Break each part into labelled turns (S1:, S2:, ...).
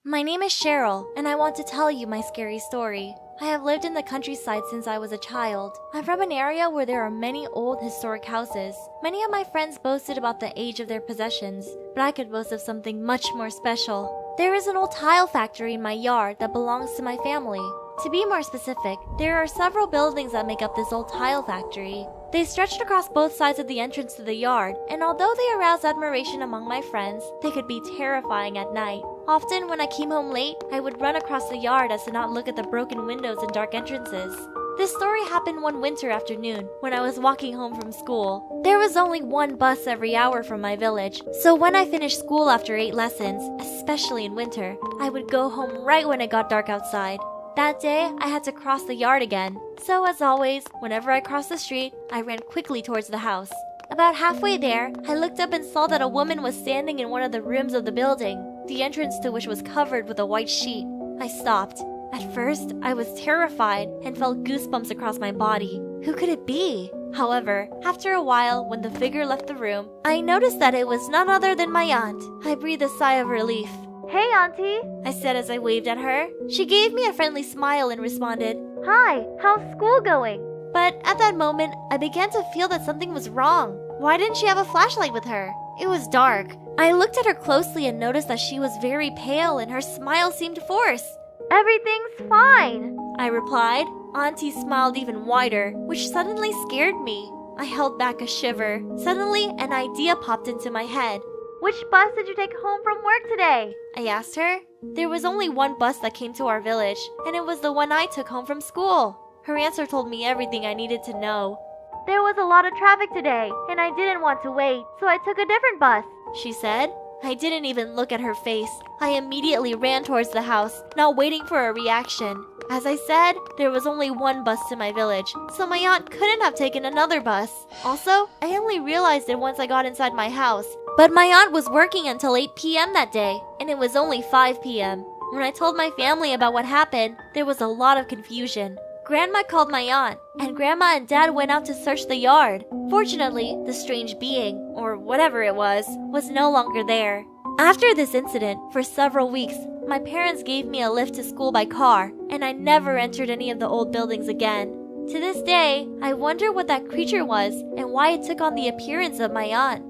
S1: My name is Cheryl, and I want to tell you my scary story. I have lived in the countryside since I was a child. I'm from an area where there are many old historic houses. Many of my friends boasted about the age of their possessions, but I could boast of something much more special. There is an old tile factory in my yard that belongs to my family. To be more specific, there are several buildings that make up this old tile factory. They stretched across both sides of the entrance to the yard, and although they aroused admiration among my friends, they could be terrifying at night. Often when I came home late, I would run across the yard as to not look at the broken windows and dark entrances. This story happened one winter afternoon when I was walking home from school. There was only one bus every hour from my village, so when I finished school after 8 lessons, especially in winter, I would go home right when it got dark outside. That day, I had to cross the yard again. So as always, whenever I crossed the street, I ran quickly towards the house. About halfway there, I looked up and saw that a woman was standing in one of the rooms of the building, the entrance to which was covered with a white sheet. I stopped. At first, I was terrified and felt goosebumps across my body. Who could it be? However, after a while, when the figure left the room, I noticed that it was none other than my aunt. I breathed a sigh of relief. "Hey, Auntie," I said as I waved at her. She gave me a friendly smile and responded, "Hi, how's school going?" But at that moment, I began to feel that something was wrong. Why didn't she have a flashlight with her? It was dark. I looked at her closely and noticed that she was very pale and her smile seemed forced. "Everything's fine," I replied. Auntie smiled even wider, which suddenly scared me. I held back a shiver. Suddenly, an idea popped into my head. "Which bus did you take home from work today?" I asked her. There was only one bus that came to our village, and it was the one I took home from school. Her answer told me everything I needed to know. "There was a lot of traffic today, and I didn't want to wait, so I took a different bus," she said. I didn't even look at her face. I immediately ran towards the house, not waiting for a reaction. As I said, there was only one bus to my village, so my aunt couldn't have taken another bus. Also, I only realized it once I got inside my house. But my aunt was working until 8 p.m. that day, and it was only 5 p.m. When I told my family about what happened, there was a lot of confusion. Grandma called my aunt, and Grandma and Dad went out to search the yard. Fortunately, the strange being, or whatever it was no longer there. After this incident, for several weeks, my parents gave me a lift to school by car, and I never entered any of the old buildings again. To this day, I wonder what that creature was and why it took on the appearance of my aunt.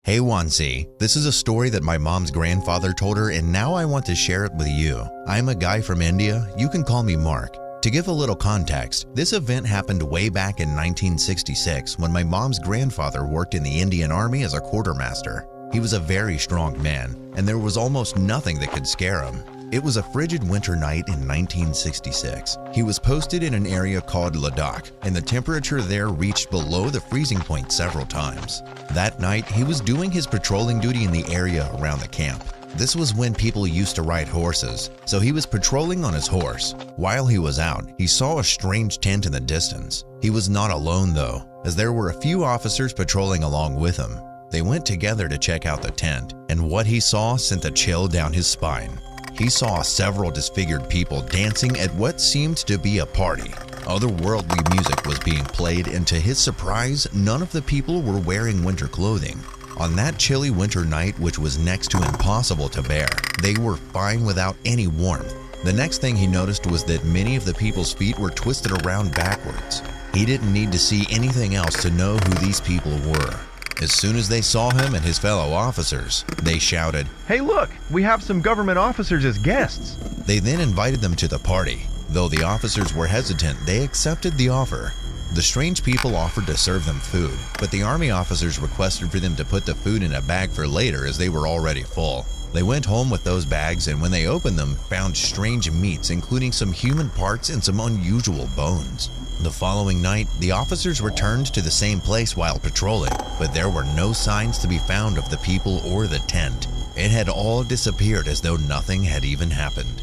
S2: Hey Wansi, this is a story that my mom's grandfather told her and now I want to share it with you. I'm a guy from India, you can call me Mark. To give a little context, this event happened way back in 1966 when my mom's grandfather worked in the Indian Army as a quartermaster. He was a very strong man, and there was almost nothing that could scare him. It was a frigid winter night in 1966. He was posted in an area called Ladakh, and the temperature there reached below the freezing point several times. That night, he was doing his patrolling duty in the area around the camp. This was when people used to ride horses, so he was patrolling on his horse. While he was out, he saw a strange tent in the distance. He was not alone though, as there were a few officers patrolling along with him. They went together to check out the tent, and what he saw sent a chill down his spine. He saw several disfigured people dancing at what seemed to be a party. Otherworldly music was being played, and to his surprise, none of the people were wearing winter clothing. On that chilly winter night, which was next to impossible to bear, they were fine without any warmth. The next thing he noticed was that many of the people's feet were twisted around backwards. He didn't need to see anything else to know who these people were. As soon as they saw him and his fellow officers, they shouted,
S3: "Hey look, we have some government officers as guests."
S2: They then invited them to the party. Though the officers were hesitant, they accepted the offer. The strange people offered to serve them food, but the army officers requested for them to put the food in a bag for later as they were already full. They went home with those bags and when they opened them, found strange meats including some human parts and some unusual bones. The following night, the officers returned to the same place while patrolling, but there were no signs to be found of the people or the tent. It had all disappeared as though nothing had even happened.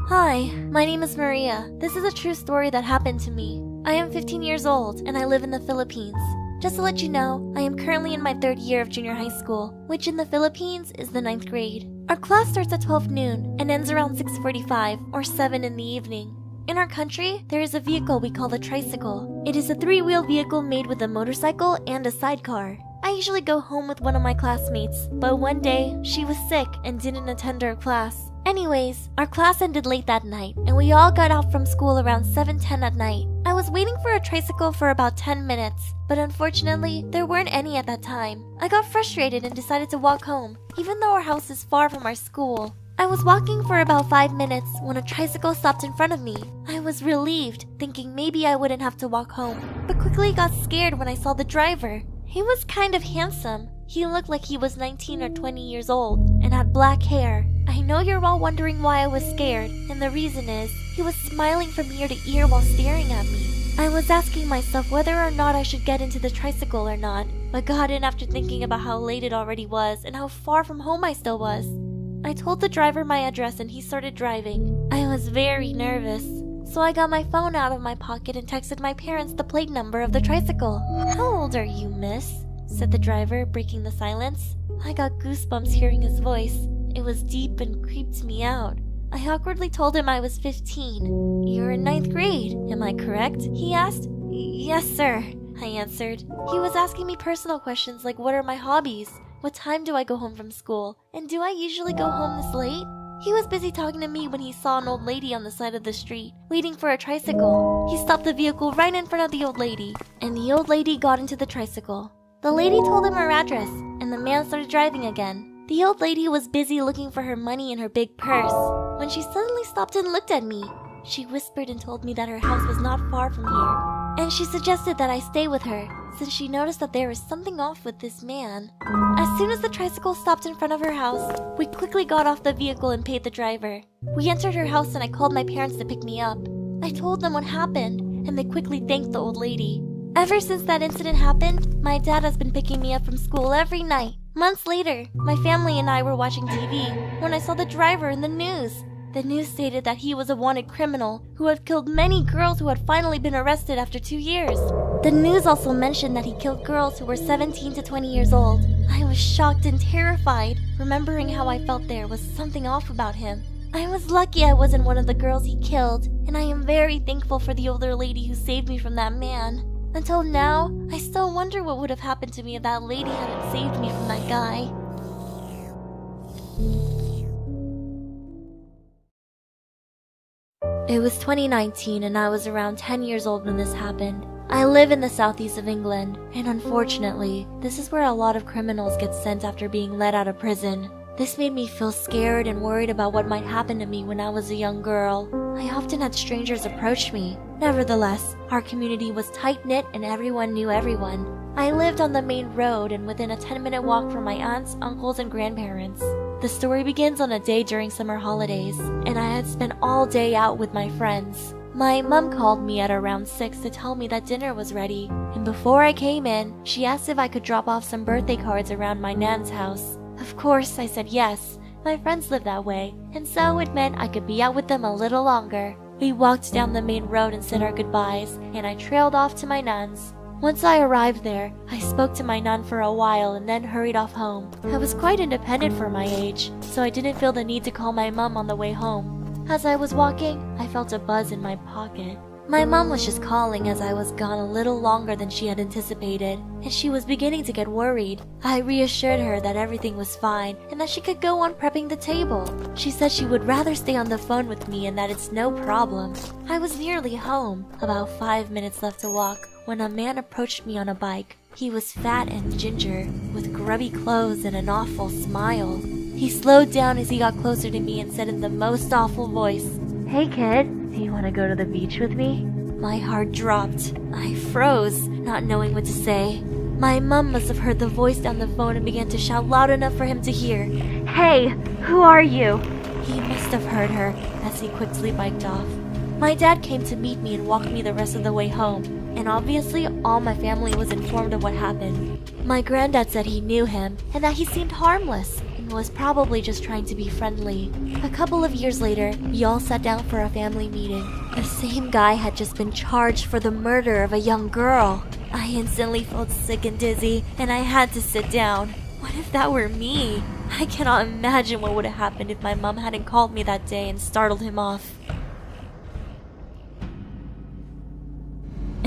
S1: Hi, my name is Maria. This is a true story that happened to me. I am 15 years old and I live in the Philippines. Just to let you know, I am currently in my 3rd year of junior high school, which in the Philippines is the 9th grade. Our class starts at 12 noon and ends around 6:45 or 7 in the evening. In our country, there is a vehicle we call a tricycle. It is a 3-wheel vehicle made with a motorcycle and a sidecar. I usually go home with one of my classmates, but one day, she was sick and didn't attend our class. Anyways, our class ended late that night, and we all got out from school around 7:10 at night. I was waiting for a tricycle for about 10 minutes, but unfortunately, there weren't any at that time. I got frustrated and decided to walk home, even though our house is far from our school. I was walking for about 5 minutes when a tricycle stopped in front of me. I was relieved, thinking maybe I wouldn't have to walk home, but quickly got scared when I saw the driver. He was kind of handsome. He looked like he was 19 or 20 years old and had black hair. I know you're all wondering why I was scared, and the reason is, he was smiling from ear to ear while staring at me. I was asking myself whether or not I should get into the tricycle or not, but got in after thinking about how late it already was and how far from home I still was. I told the driver my address and he started driving. I was very nervous, so I got my phone out of my pocket and texted my parents the plate number of the tricycle. "How old are you, miss?" said the driver, breaking the silence. I got goosebumps hearing his voice. It was deep and creeped me out. I awkwardly told him I was 15. "You're in 9th grade, am I correct?" he asked. "Yes, sir," I answered. He was asking me personal questions like what are my hobbies, what time do I go home from school, and do I usually go home this late? He was busy talking to me when he saw an old lady on the side of the street, waiting for a tricycle. He stopped the vehicle right in front of the old lady, and the old lady got into the tricycle. The lady told him her address, and the man started driving again. The old lady was busy looking for her money in her big purse, when she suddenly stopped and looked at me. She whispered and told me that her house was not far from here, and she suggested that I stay with her, since she noticed that there was something off with this man. As soon as the tricycle stopped in front of her house, we quickly got off the vehicle and paid the driver. We entered her house and I called my parents to pick me up. I told them what happened, and they quickly thanked the old lady. Ever since that incident happened, my dad has been picking me up from school every night. Months later, my family and I were watching TV when I saw the driver in the news. The news stated that he was a wanted criminal who had killed many girls who had finally been arrested after 2 years. The news also mentioned that he killed girls who were 17 to 20 years old. I was shocked and terrified, remembering how I felt there was something off about him. I was lucky I wasn't one of the girls he killed, and I am very thankful for the older lady who saved me from that man. Until now, I still wonder what would have happened to me if that lady hadn't saved me from that guy. It was 2019 and I was around 10 years old when this happened. I live in the southeast of England, and unfortunately, this is where a lot of criminals get sent after being let out of prison. This made me feel scared and worried about what might happen to me when I was a young girl. I often had strangers approach me. Nevertheless, our community was tight-knit and everyone knew everyone. I lived on the main road and within a 10-minute walk from my aunts, uncles, and grandparents. The story begins on a day during summer holidays, and I had spent all day out with my friends. My mom called me at around 6 to tell me that dinner was ready, and before I came in, she asked if I could drop off some birthday cards around my nan's house. Of course, I said yes. My friends live that way, and so it meant I could be out with them a little longer. We walked down the main road and said our goodbyes, and I trailed off to my nan's. Once I arrived there, I spoke to my nun for a while and then hurried off home. I was quite independent for my age, so I didn't feel the need to call my mom on the way home. As I was walking, I felt a buzz in my pocket. My mom was just calling as I was gone a little longer than she had anticipated, and she was beginning to get worried. I reassured her that everything was fine and that she could go on prepping the table. She said she would rather stay on the phone with me and that it's no problem. I was nearly home, about 5 minutes left to walk, when a man approached me on a bike. He was fat and ginger, with grubby clothes and an awful smile. He slowed down as he got closer to me and said in the most awful voice, "Hey kid, do you want to go to the beach with me?" My heart dropped. I froze, not knowing what to say. My mom must have heard the voice down the phone and began to shout loud enough for him to hear, "Hey, who are you?" He must have heard her, as he quickly biked off. My dad came to meet me and walked me the rest of the way home, and obviously all my family was informed of what happened. My granddad said he knew him, and that he seemed harmless, and was probably just trying to be friendly. A couple of years later, we all sat down for a family meeting. The same guy had just been charged for the murder of a young girl. I instantly felt sick and dizzy, and I had to sit down. What if that were me? I cannot imagine what would have happened if my mom hadn't called me that day and startled him off.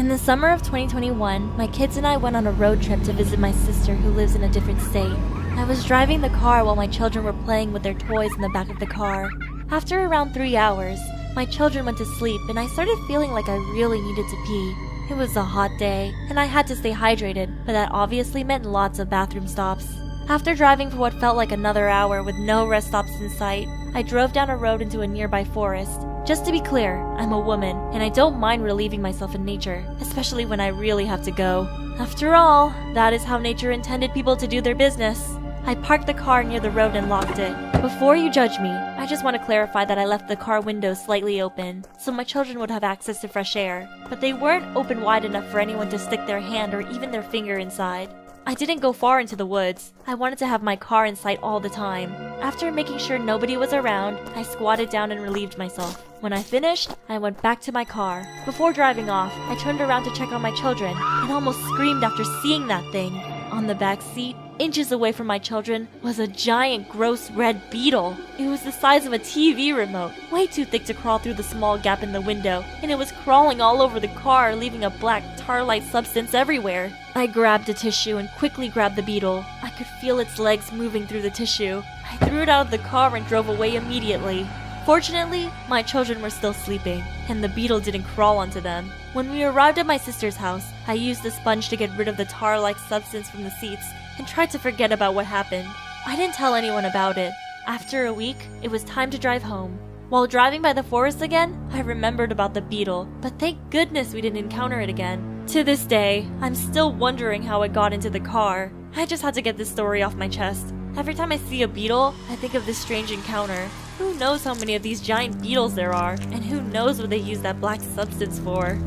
S1: In the summer of 2021, my kids and I went on a road trip to visit my sister who lives in a different state. I was driving the car while my children were playing with their toys in the back of the car. After around 3 hours, my children went to sleep and I started feeling like I really needed to pee. It was a hot day, and I had to stay hydrated, but that obviously meant lots of bathroom stops. After driving for what felt like another hour with no rest stops in sight, I drove down a road into a nearby forest. Just to be clear, I'm a woman, and I don't mind relieving myself in nature, especially when I really have to go. After all, that is how nature intended people to do their business. I parked the car near the road and locked it. Before you judge me, I just want to clarify that I left the car window slightly open, so my children would have access to fresh air, but they weren't open wide enough for anyone to stick their hand or even their finger inside. I didn't go far into the woods. I wanted to have my car in sight all the time. After making sure nobody was around, I squatted down and relieved myself. When I finished, I went back to my car. Before driving off, I turned around to check on my children and almost screamed after seeing that thing. On the back seat, inches away from my children, was a giant gross red beetle. It was the size of a TV remote, way too thick to crawl through the small gap in the window, and it was crawling all over the car, leaving a black tar-like substance everywhere. I grabbed a tissue and quickly grabbed the beetle. I could feel its legs moving through the tissue. I threw it out of the car and drove away immediately. Fortunately, my children were still sleeping, and the beetle didn't crawl onto them. When we arrived at my sister's house, I used a sponge to get rid of the tar-like substance from the seats and tried to forget about what happened. I didn't tell anyone about it. After a week, it was time to drive home. While driving by the forest again, I remembered about the beetle, but thank goodness we didn't encounter it again. To this day, I'm still wondering how it got into the car. I just had to get this story off my chest. Every time I see a beetle, I think of this strange encounter. Who knows how many of these giant beetles there are, and who knows what they use that black substance for.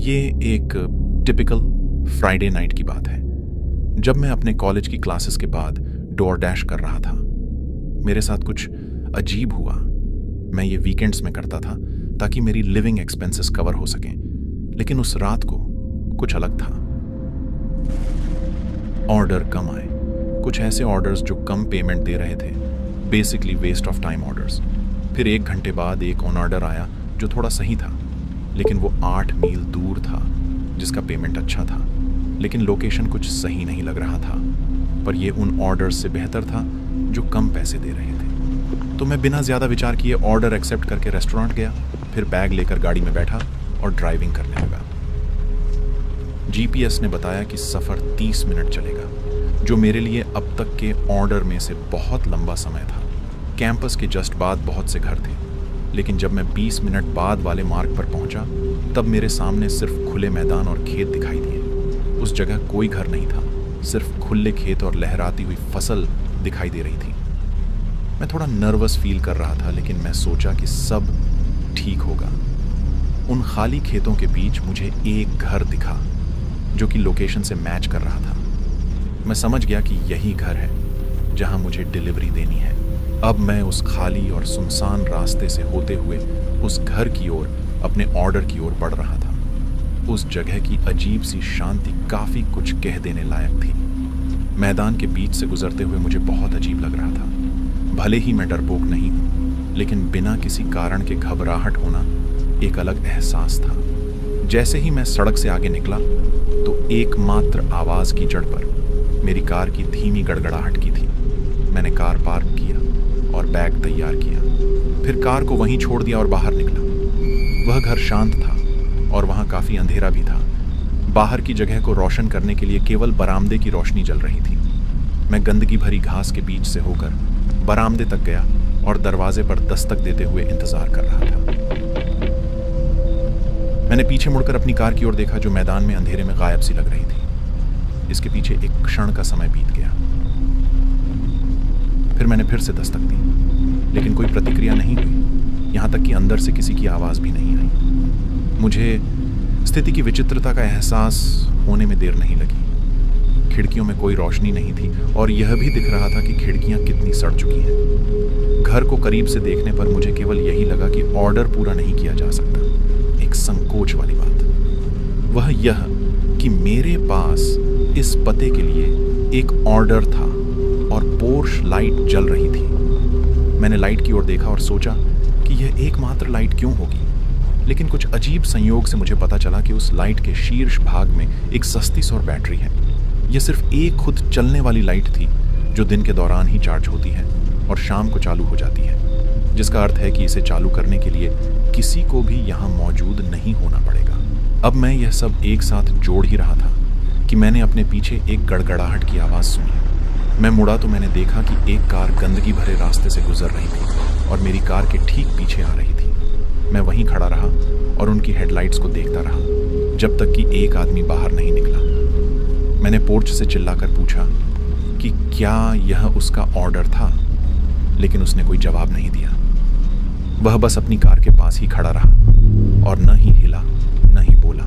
S4: ये एक typical Friday night की बात है, जब मैं अपने college की classes के बाद डोर डैश कर रहा था। मेरे साथ कुछ अजीब हुआ। मैं ये वीकेंड्स में करता था ताकि मेरी लिविंग एक्सपेंसेस कवर हो सकें, लेकिन उस रात को कुछ अलग था। ऑर्डर कम आए, कुछ ऐसे ऑर्डर्स जो कम पेमेंट दे रहे थे, basically waste of time orders. फिर 1 घंटे बाद एक ऑन ऑर्डर आया जो थोड़ा सही था, लेकिन वो 8 मील दूर था, जिसका पेमेंट अच्छा था, लेकिन लोकेशन कुछ सही नहीं लग रहा था। पर ये उन ऑर्डर्स से बेहतर था जो कम पैसे दे रहे थे। तो मैं बिना ज़्यादा विचार किए ऑर्डर एक्सेप्ट करके रेस्टोरेंट गया, फिर बैग लेकर गाड़ी में बैठा और ड्राइविंग करने लगा। जीपीएस ने बताया कि सफ़र 30 मिनट चलेगा, जो मेरे लिए अब तक के ऑर्डर में से बहुत लंबा समय था। कैंपस के जस्ट बाद बहुत से घर थे, लेकिन जब मैं 20 मिनट बाद वाले मार्ग पर पहुंचा, तब मेरे सामने सिर्फ खुले मैदान और खेत दिखाई दिए। उस जगह कोई घर नहीं था, सिर्फ खुले खेत और लहराती हुई फसल दिखाई दे रही थी। मैं थोड़ा नर्वस फील कर रहा था, लेकिन मैं सोचा कि सब ठीक होगा। उन खाली खेतों के बीच मुझे एक घर दिखा जो कि लोकेशन से मैच कर रहा था। मैं समझ गया कि यही घर है जहां मुझे डिलीवरी देनी है। अब मैं उस खाली और सुनसान रास्ते से होते हुए उस घर की ओर, अपने ऑर्डर की ओर बढ़ रहा था। उस जगह की अजीब सी शांति काफ़ी कुछ कह देने लायक थी। मैदान के बीच से गुजरते हुए मुझे बहुत अजीब लग रहा था। भले ही मैं डरपोक नहीं हूँ, लेकिन बिना किसी कारण के घबराहट होना एक अलग एहसास था। जैसे ही मैं सड़क से आगे निकला, तो एकमात्र आवाज़ की जड़ पर मेरी कार की धीमी गड़गड़ाहट की थी। मैंने कार पार्क किया और बैग तैयार किया, फिर कार को वहीं छोड़ दिया और बाहर निकला। वह घर शांत था और वहाँ काफ़ी अंधेरा भी था। बाहर की जगह को रोशन करने के लिए केवल बरामदे की रोशनी जल रही थी। मैं गंदगी भरी घास के बीच से होकर बरामदे तक गया और दरवाजे पर दस्तक देते हुए इंतजार कर रहा था। मैंने पीछे मुड़कर अपनी कार की ओर देखा, जो मैदान में अंधेरे में गायब सी लग रही थी। इसके पीछे एक क्षण का समय बीत गया। फिर मैंने फिर से दस्तक दी, लेकिन कोई प्रतिक्रिया नहीं हुई, यहाँ तक कि अंदर से किसी की आवाज़ भी नहीं आई। मुझे स्थिति की विचित्रता का एहसास होने में देर नहीं लगी। खिड़कियों में कोई रोशनी नहीं थी और यह भी दिख रहा था कि खिड़कियां कितनी सड़ चुकी हैं। घर को करीब से देखने पर मुझे केवल यही लगा कि ऑर्डर पूरा नहीं किया जा सकता। एक संकोच वाली बात, वह यह कि कि मेरे पास इस पते के लिए एक ऑर्डर था और पोर्श लाइट जल रही थी। मैंने लाइट की ओर देखा और सोचा कि यह एकमात्र लाइट क्यों होगी, लेकिन कुछ अजीब संयोग से मुझे पता चला कि उस लाइट के शीर्ष भाग में एक सस्ती सौर बैटरी है। यह सिर्फ एक खुद चलने वाली लाइट थी जो दिन के दौरान ही चार्ज होती है और शाम को चालू हो जाती है, जिसका अर्थ है कि इसे चालू करने के लिए किसी को भी यहाँ मौजूद नहीं होना पड़ेगा। अब मैं यह सब एक साथ जोड़ ही रहा था कि मैंने अपने पीछे एक गड़गड़ाहट की आवाज़ सुनी। मैं मुड़ा तो मैंने देखा कि एक कार गंदगी भरे रास्ते से गुजर रही थी और मेरी कार के ठीक पीछे आ रही थी। मैं वहीं खड़ा रहा और उनकी हेडलाइट्स को देखता रहा जब तक कि एक आदमी बाहर नहीं निकला। मैंने पोर्च से चिल्लाकर पूछा कि क्या यह उसका ऑर्डर था, लेकिन उसने कोई जवाब नहीं दिया। वह बस अपनी कार के पास ही खड़ा रहा और न ही हिला न ही बोला।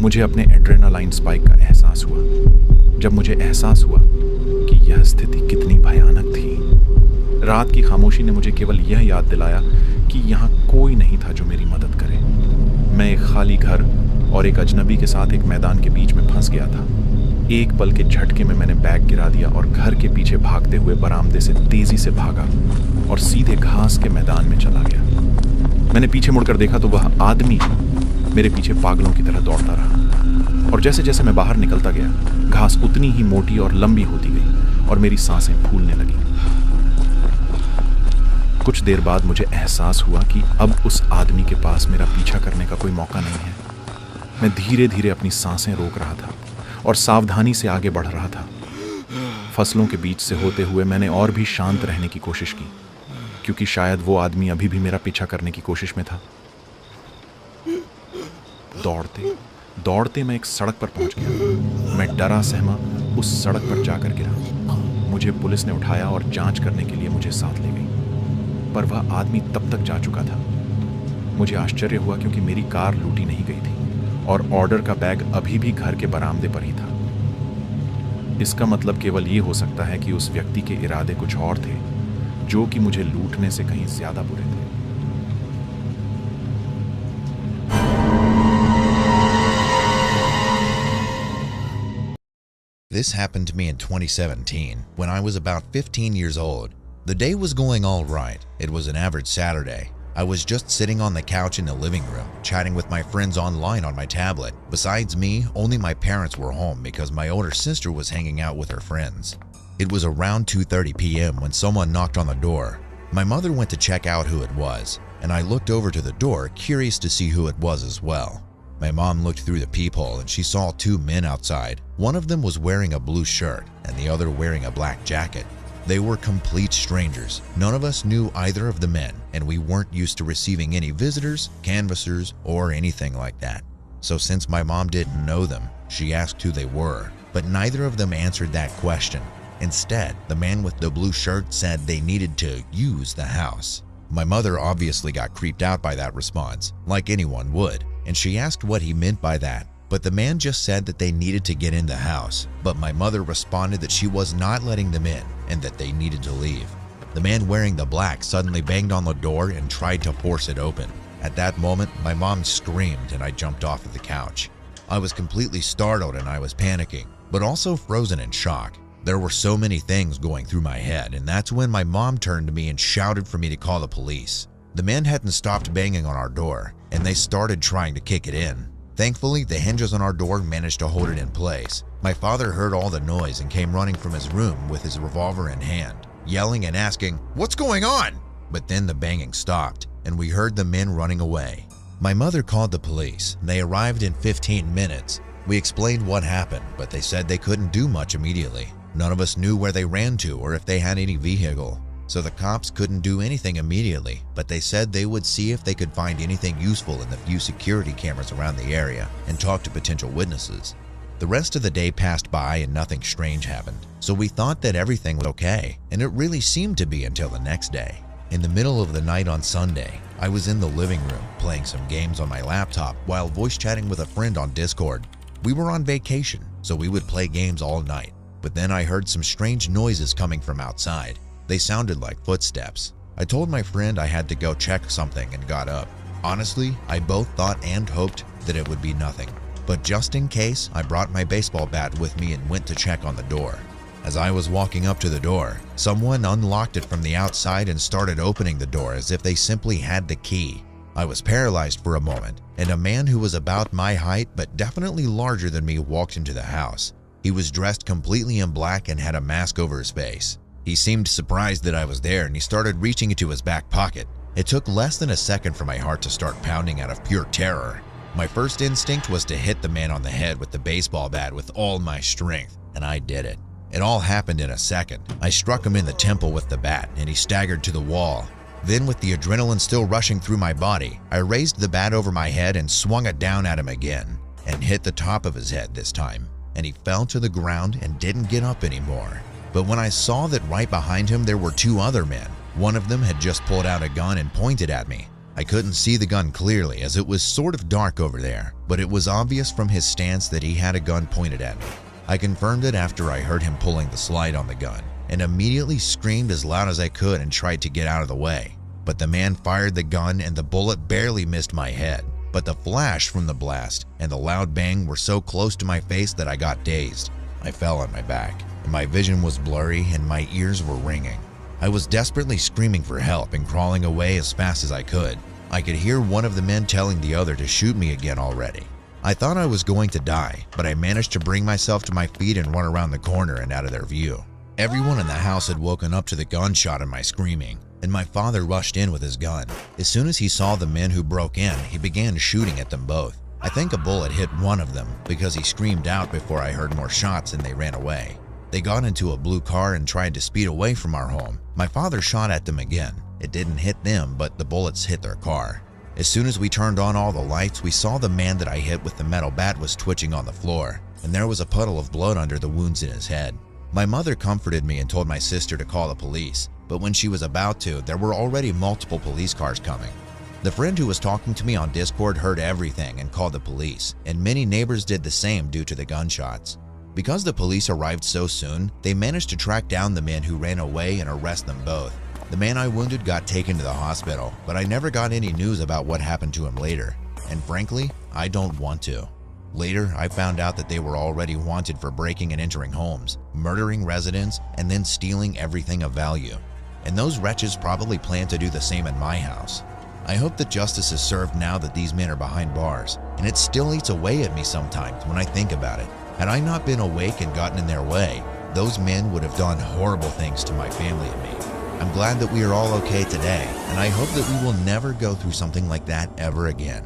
S4: मुझे अपने एड्रेनालाइन स्पाइक का एहसास हुआ जब मुझे एहसास हुआ कि यह स्थिति कितनी भयानक थी। रात की खामोशी ने मुझे केवल यह याद दिलाया कि यहाँ कोई नहीं था जो मेरी मदद करे। मैं एक खाली घर और एक अजनबी के साथ एक मैदान के बीच में फंस गया था। एक पल के झटके में मैंने बैग गिरा दिया और घर के पीछे भागते हुए बरामदे से तेजी से भागा और सीधे घास के मैदान में चला गया। मैंने पीछे मुड़कर देखा तो वह आदमी मेरे पीछे पागलों की तरह दौड़ता रहा और जैसे जैसे मैं बाहर निकलता गया, घास उतनी ही मोटी और लंबी होती गई और मेरी सांसें फूलने लगी। कुछ देर बाद मुझे एहसास हुआ कि अब उस आदमी के पास मेरा पीछा करने का कोई मौका नहीं है। मैं धीरे धीरे अपनी सांसें रोक रहा था और सावधानी से आगे बढ़ रहा था। फसलों के बीच से होते हुए मैंने और भी शांत रहने की कोशिश की, क्योंकि शायद वो आदमी अभी भी मेरा पीछा करने की कोशिश में था। दौड़ते दौड़ते मैं एक सड़क पर पहुंच गया। मैं डरा सहमा उस सड़क पर जाकर गिरा। मुझे पुलिस ने उठाया और जांच करने के लिए मुझे साथ ले गई, पर वह आदमी तब तक जा चुका था। मुझे आश्चर्य हुआ क्योंकि मेरी कार लूटी नहीं गई थी और ऑर्डर का बैग अभी भी घर के बरामदे पर ही था। इसका मतलब केवल ये हो सकता है कि उस व्यक्ति के इरादे कुछ और थे, जो कि मुझे लूटने से कहीं ज्यादा बुरे थे।
S2: This happened to me in 2017 when I was about 15 years old. The day was going all right. It was an average Saturday. I was just sitting on the couch in the living room, chatting with my friends online on my tablet. Besides me, only my parents were home because my older sister was hanging out with her friends. It was around 2:30 p.m. when someone knocked on the door. My mother went to check out who it was, and I looked over to the door, curious to see who it was as well. My mom looked through the peephole and she saw two men outside. One of them was wearing a blue shirt and the other wearing a black jacket. They were complete strangers. None of us knew either of the men, and we weren't used to receiving any visitors, canvassers, or anything like that. So since my mom didn't know them, she asked who they were, but neither of them answered that question. Instead, the man with the blue shirt said they needed to use the house. My mother obviously got creeped out by that response, like anyone would, and she asked what he meant by that. But the man just said that they needed to get in the house, but my mother responded that she was not letting them in and that they needed to leave. The man wearing the black suddenly banged on the door and tried to force it open. At that moment, my mom screamed and I jumped off of the couch. I was completely startled and I was panicking, but also frozen in shock. There were so many things going through my head, and that's when my mom turned to me and shouted for me to call the police. The men hadn't stopped banging on our door, and they started trying to kick it in. Thankfully, the hinges on our door managed to hold it in place. My father heard all the noise and came running from his room with his revolver in hand, yelling and asking, "What's going on?" But then the banging stopped, and we heard the men running away. My mother called the police. They arrived in 15 minutes. We explained what happened, but they said they couldn't do much immediately. None of us knew where they ran to or if they had any vehicle. So the cops couldn't do anything immediately, but they said they would see if they could find anything useful in the few security cameras around the area and talk to potential witnesses. The rest of the day passed by and nothing strange happened, so we thought that everything was okay, and it really seemed to be until the next day. In the middle of the night on Sunday, I was in the living room playing some games on my laptop while voice chatting with a friend on Discord. We were on vacation, so we would play games all night, but then I heard some strange noises coming from outside. They sounded like footsteps. I told my friend I had to go check something and got up. Honestly, I both thought and hoped that it would be nothing. but just in case, I brought my baseball bat with me and went to check on the door. As I was walking up to the door, someone unlocked it from the outside and started opening the door as if they simply had the key. I was paralyzed for a moment, and a man who was about my height but definitely larger than me walked into the house. He was dressed completely in black and had a mask over his face. He seemed surprised that I was there, and he started reaching into his back pocket. It took less than a second for my heart to start pounding out of pure terror. My first instinct was to hit the man on the head with the baseball bat with all my strength, and I did it. It all happened in a second. I struck him in the temple with the bat, and he staggered to the wall. Then, with the adrenaline still rushing through my body, I raised the bat over my head and swung it down at him again, and hit the top of his head this time, and he fell to the ground and didn't get up anymore. But when I saw that right behind him there were two other men, one of them had just pulled out a gun and pointed at me. I couldn't see the gun clearly as it was sort of dark over there, but it was obvious from his stance that he had a gun pointed at me. I confirmed it after I heard him pulling the slide on the gun, and immediately screamed as loud as I could and tried to get out of the way. But the man fired the gun and the bullet barely missed my head. But the flash from the blast and the loud bang were so close to my face that I got dazed. I fell on my back, and my vision was blurry and my ears were ringing. I was desperately screaming for help and crawling away as fast as I could. I could hear one of the men telling the other to shoot me again already. I thought I was going to die, but I managed to bring myself to my feet and run around the corner and out of their view. Everyone in the house had woken up to the gunshot and my screaming, and my father rushed in with his gun. As soon as he saw the men who broke in, he began shooting at them both. I think a bullet hit one of them because he screamed out before I heard more shots and they ran away. They got into a blue car and tried to speed away from our home. My father shot at them again. It didn't hit them, but the bullets hit their car. As soon as we turned on all the lights, we saw the man that I hit with the metal bat was twitching on the floor, and there was a puddle of blood under the wounds in his head. My mother comforted me and told my sister to call the police, but when she was about to, there were already multiple police cars coming. The friend who was talking to me on Discord heard everything and called the police, and many neighbors did the same due to the gunshots. Because the police arrived so soon, they managed to track down the men who ran away and arrest them both. The man I wounded got taken to the hospital, but I never got any news about what happened to him later, and frankly, I don't want to. Later, I found out that they were already wanted for breaking and entering homes, murdering residents, and then stealing everything of value. And those wretches probably plan to do the same in my house. I hope that justice is served now that these men are behind bars, and it still eats away at me sometimes when I think about it. Had I not been awake and gotten in their way, those men would have done horrible things to my family and me. I'm glad that we are all okay today, and I hope that we will never go through something like that ever again.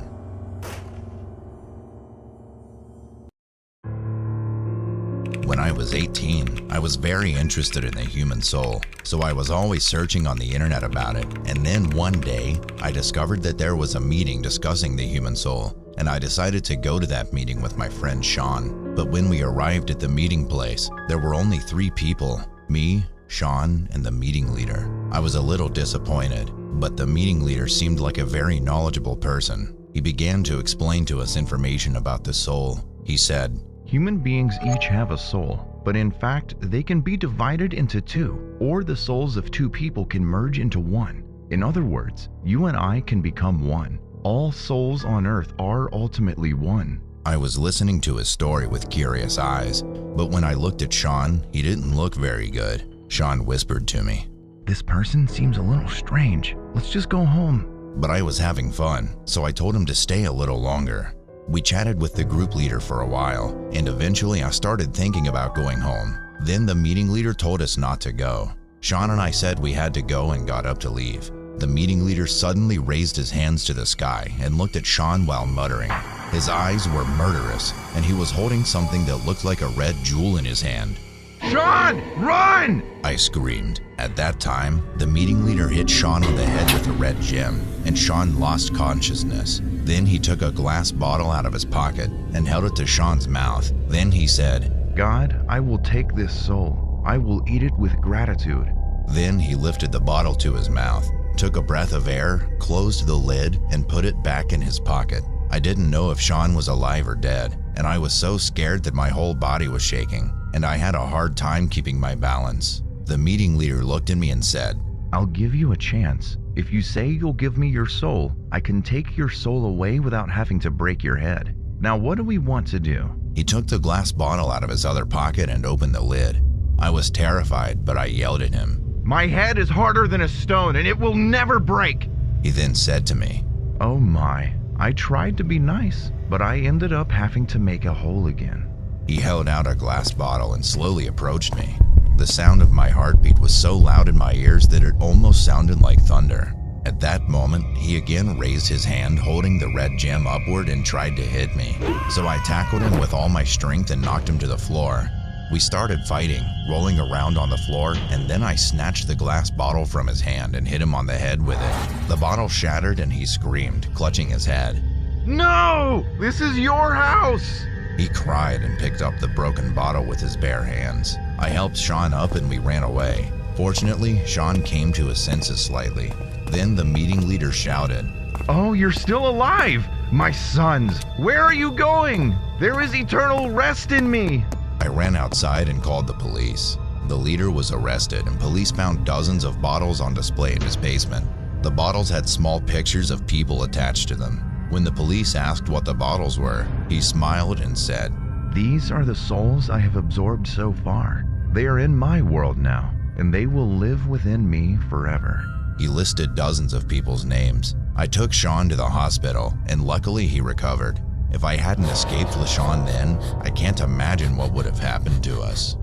S2: When I was 18, I was very interested in the human soul, so I was always searching on the internet about it, and then one day, I discovered that there was a meeting discussing the human soul, and I decided to go to that meeting with my friend Sean. But when we arrived at the meeting place, there were only 3 people, me, Sean, and the meeting leader. I was a little disappointed, but the meeting leader seemed like a very knowledgeable person. He began to explain to us information about the soul. He said,
S3: Human beings each have a soul, but in fact, they can be divided into 2, or the souls of 2 people can merge into 1. In other words, you and I can become one. All souls on earth are ultimately one.
S2: I was listening to his story with curious eyes, but when I looked at Sean, he didn't look very good. Sean whispered to me,
S3: This person seems a little strange. Let's just go home.
S2: But I was having fun, so I told him to stay a little longer. We chatted with the group leader for a while, and eventually I started thinking about going home. Then the meeting leader told us not to go. Sean and I said we had to go and got up to leave. The meeting leader suddenly raised his hands to the sky and looked at Sean while muttering. His eyes were murderous, and he was holding something that looked like a red jewel in his hand.
S3: Sean, run!
S2: I screamed. At that time, the meeting leader hit Sean on the head with a red gem, and Sean lost consciousness. Then he took a glass bottle out of his pocket and held it to Sean's mouth. Then he said,
S3: God, I will take this soul. I will eat it with gratitude.
S2: Then he lifted the bottle to his mouth, took a breath of air, closed the lid, and put it back in his pocket. I didn't know if Sean was alive or dead, and I was so scared that my whole body was shaking, and I had a hard time keeping my balance. The meeting leader looked at me and said,
S3: I'll give you a chance. If you say you'll give me your soul, I can take your soul away without having to break your head. Now what do we want to do?
S2: He took the glass bottle out of his other pocket and opened the lid. I was terrified, but I yelled at him.
S3: My head is harder than a stone and it will never break.
S2: He then said to me,
S3: Oh my, I tried to be nice, but I ended up having to make a hole again.
S2: He held out a glass bottle and slowly approached me. The sound of my heartbeat was so loud in my ears that it almost sounded like thunder. At that moment, he again raised his hand holding the red gem upward and tried to hit me. So I tackled him with all my strength and knocked him to the floor. We started fighting, rolling around on the floor, and then I snatched the glass bottle from his hand and hit him on the head with it. The bottle shattered and he screamed, clutching his head.
S3: No! This is your house!
S2: He cried and picked up the broken bottle with his bare hands. I helped Sean up and we ran away. Fortunately, Sean came to his senses slightly. Then the meeting leader shouted,
S3: Oh, you're still alive! My sons, where are you going? There is eternal rest in me!
S2: I ran outside and called the police. The leader was arrested and police found dozens of bottles on display in his basement. The bottles had small pictures of people attached to them. When the police asked what the bottles were, he smiled and said,
S3: These are the souls I have absorbed so far. They are in my world now, and they will live within me forever.
S2: He listed dozens of people's names. I took Sean to the hospital, and luckily he recovered. If I hadn't escaped LaShawn then, I can't imagine what would have happened to us.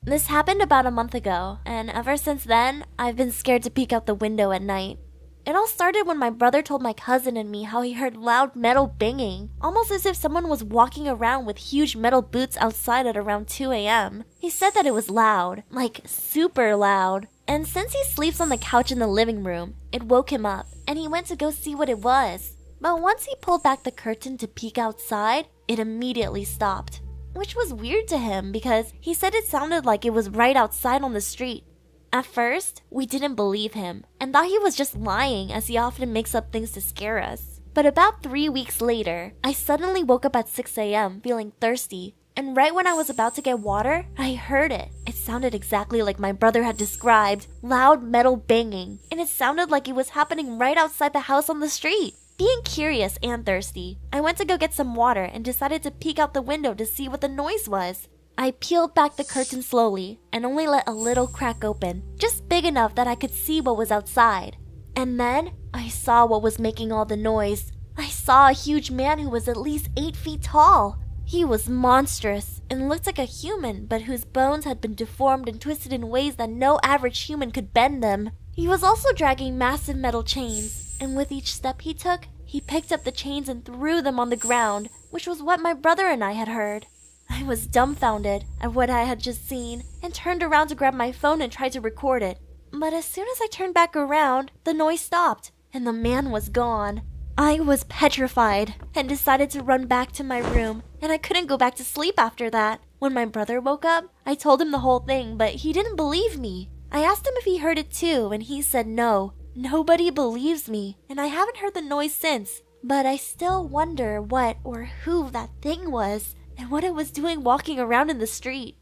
S1: This happened about a month ago, and ever since then, I've been scared to peek out the window at night. It all started when my brother told my cousin and me how he heard loud metal banging, almost as if someone was walking around with huge metal boots outside at around 2 a.m. He said that it was loud, like super loud. And since he sleeps on the couch in the living room, it woke him up, and he went to go see what it was. But once he pulled back the curtain to peek outside, it immediately stopped. Which was weird to him because he said it sounded like it was right outside on the street. At first, we didn't believe him and thought he was just lying as he often makes up things to scare us. But about 3 weeks later, I suddenly woke up at 6 a.m. feeling thirsty. And right when I was about to get water, I heard it. It sounded exactly like my brother had described, loud metal banging. And it sounded like it was happening right outside the house on the street. Being curious and thirsty, I went to go get some water and decided to peek out the window to see what the noise was. I peeled back the curtain slowly and only let a little crack open, just big enough that I could see what was outside. And then, I saw what was making all the noise. I saw a huge man who was at least 8 feet tall. He was monstrous and looked like a human, but whose bones had been deformed and twisted in ways that no average human could bend them. He was also dragging massive metal chains, and with each step he took, he picked up the chains and threw them on the ground, which was what my brother and I had heard. I was dumbfounded at what I had just seen and turned around to grab my phone and try to record it. But as soon as I turned back around, the noise stopped and the man was gone. I was petrified and decided to run back to my room, and I couldn't go back to sleep after that. When my brother woke up, I told him the whole thing, but he didn't believe me. I asked him if he heard it too, and he said no. Nobody believes me, and I haven't heard the noise since. But I still wonder what or who that thing was and what it was doing walking around in the street.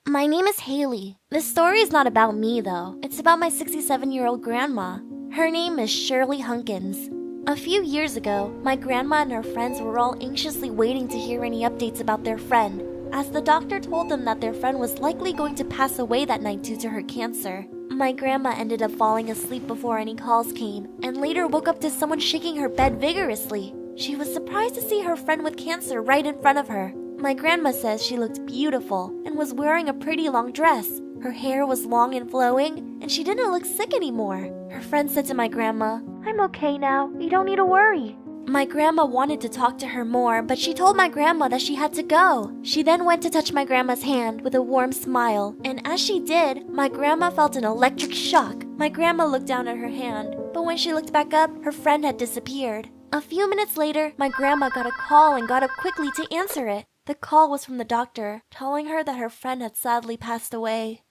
S1: My name is Haley. This story is not about me though. It's about my 67-year-old grandma. Her name is Shirley Hunkins. A few years ago, my grandma and her friends were all anxiously waiting to hear any updates about their friend, as the doctor told them that their friend was likely going to pass away that night due to her cancer. My grandma ended up falling asleep before any calls came, and later woke up to someone shaking her bed vigorously. She was surprised to see her friend with cancer right in front of her. My grandma says she looked beautiful and was wearing a pretty long dress. Her hair was long and flowing, and she didn't look sick anymore. Her friend said to my grandma, "I'm okay now, you don't need to worry." My grandma wanted to talk to her more, but she told my grandma that she had to go. She then went to touch my grandma's hand with a warm smile, and as she did, my grandma felt an electric shock. My grandma looked down at her hand, but when she looked back up, her friend had disappeared. A few minutes later, my grandma got a call and got up quickly to answer it. The call was from the doctor, telling her that her friend had sadly passed away.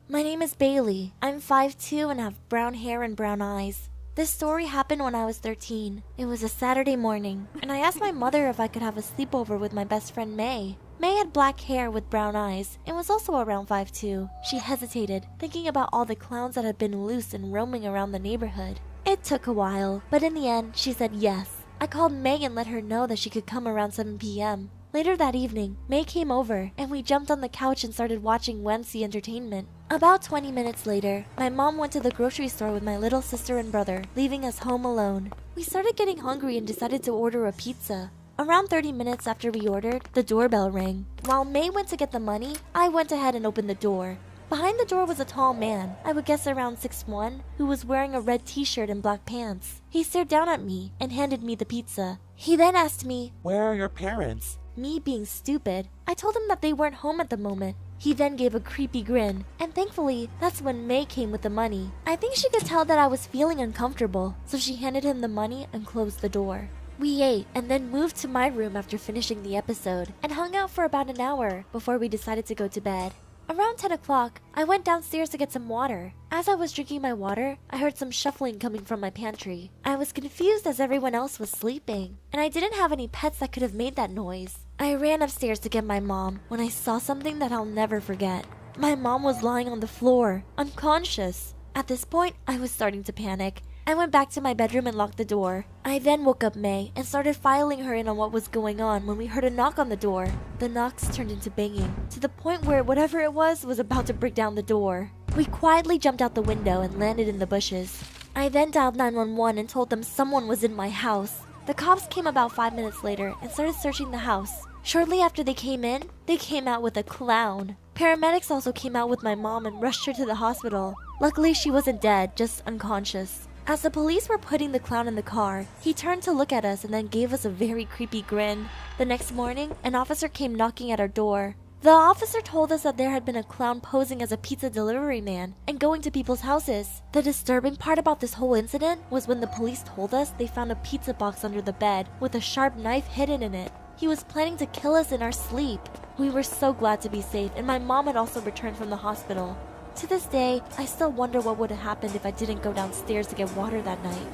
S1: My name is Bailey. I'm 5'2" and have brown hair and brown eyes. This story happened when I was 13. It was a Saturday morning, and I asked my mother if I could have a sleepover with my best friend May. May had black hair with brown eyes and was also around 5'2". She hesitated, thinking about all the clowns that had been loose and roaming around the neighborhood. It took a while, but in the end, she said yes. I called May and let her know that she could come around 7 p.m. Later that evening, May came over and we jumped on the couch and started watching Wednesday Entertainment. About 20 minutes later, my mom went to the grocery store with my little sister and brother, leaving us home alone. We started getting hungry and decided to order a pizza. Around 30 minutes after we ordered, the doorbell rang. While May went to get the money, I went ahead and opened the door. Behind the door was a tall man, I would guess around 6'1", who was wearing a red t-shirt and black pants. He stared down at me and handed me the pizza. He then asked me,
S5: "Where are your parents?"
S1: Me being stupid, I told him that they weren't home at the moment. He then gave a creepy grin, and thankfully, that's when May came with the money. I think she could tell that I was feeling uncomfortable, so she handed him the money and closed the door. We ate and then moved to my room after finishing the episode and hung out for about an hour before we decided to go to bed. Around 10 o'clock, I went downstairs to get some water. As I was drinking my water, I heard some shuffling coming from my pantry. I was confused as everyone else was sleeping, and I didn't have any pets that could have made that noise. I ran upstairs to get my mom when I saw something that I'll never forget. My mom was lying on the floor, unconscious. At this point, I was starting to panic. I went back to my bedroom and locked the door. I then woke up May and started filing her in on what was going on when we heard a knock on the door. The knocks turned into banging, to the point where whatever it was about to break down the door. We quietly jumped out the window and landed in the bushes. I then dialed 911 and told them someone was in my house. The cops came about 5 minutes later and started searching the house. Shortly after they came out with a clown. Paramedics also came out with my mom and rushed her to the hospital. Luckily, she wasn't dead, just unconscious. As the police were putting the clown in the car, he turned to look at us and then gave us a very creepy grin. The next morning, an officer came knocking at our door. The officer told us that there had been a clown posing as a pizza delivery man and going to people's houses. The disturbing part about this whole incident was when the police told us they found a pizza box under the bed with a sharp knife hidden in it. He was planning to kill us in our sleep. We were so glad to be safe, and my mom had also returned from the hospital. To this day, I still wonder what would have happened if I didn't go downstairs to get water that night.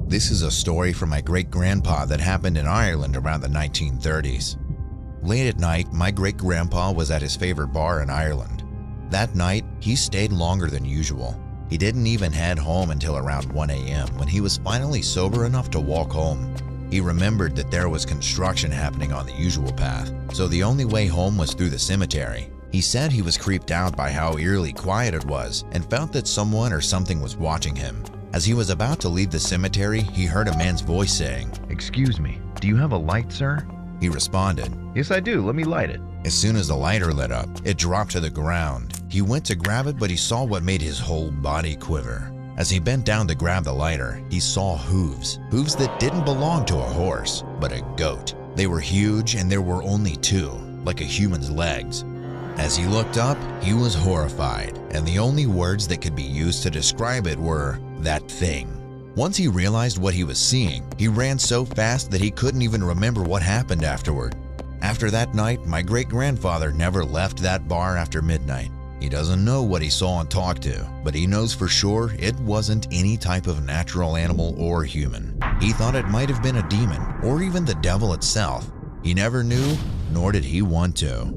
S2: This is a story from my great-grandpa that happened in Ireland around the 1930s. Late at night, my great-grandpa was at his favorite bar in Ireland. That night, he stayed longer than usual. He didn't even head home until around 1 a.m. when he was finally sober enough to walk home. He remembered that there was construction happening on the usual path, so the only way home was through the cemetery. He said he was creeped out by how eerily quiet it was and felt that someone or something was watching him. As he was about to leave the cemetery, he heard a man's voice saying,
S3: "Excuse me, do you have a light, sir?"
S2: He responded,
S3: "Yes, I do. Let me light it."
S2: As soon as the lighter lit up, it dropped to the ground. He went to grab it, but he saw what made his whole body quiver. As he bent down to grab the lighter, he saw hooves that didn't belong to a horse, but a goat. They were huge and there were only two, like a human's legs. As he looked up, he was horrified, and the only words that could be used to describe it were, "that thing." Once he realized what he was seeing, he ran so fast that he couldn't even remember what happened afterward. After that night, my great-grandfather never left that bar after midnight. He doesn't know what he saw and talked to, but he knows for sure it wasn't any type of natural animal or human. He thought it might have been a demon or even the devil itself. He never knew, nor did he want to.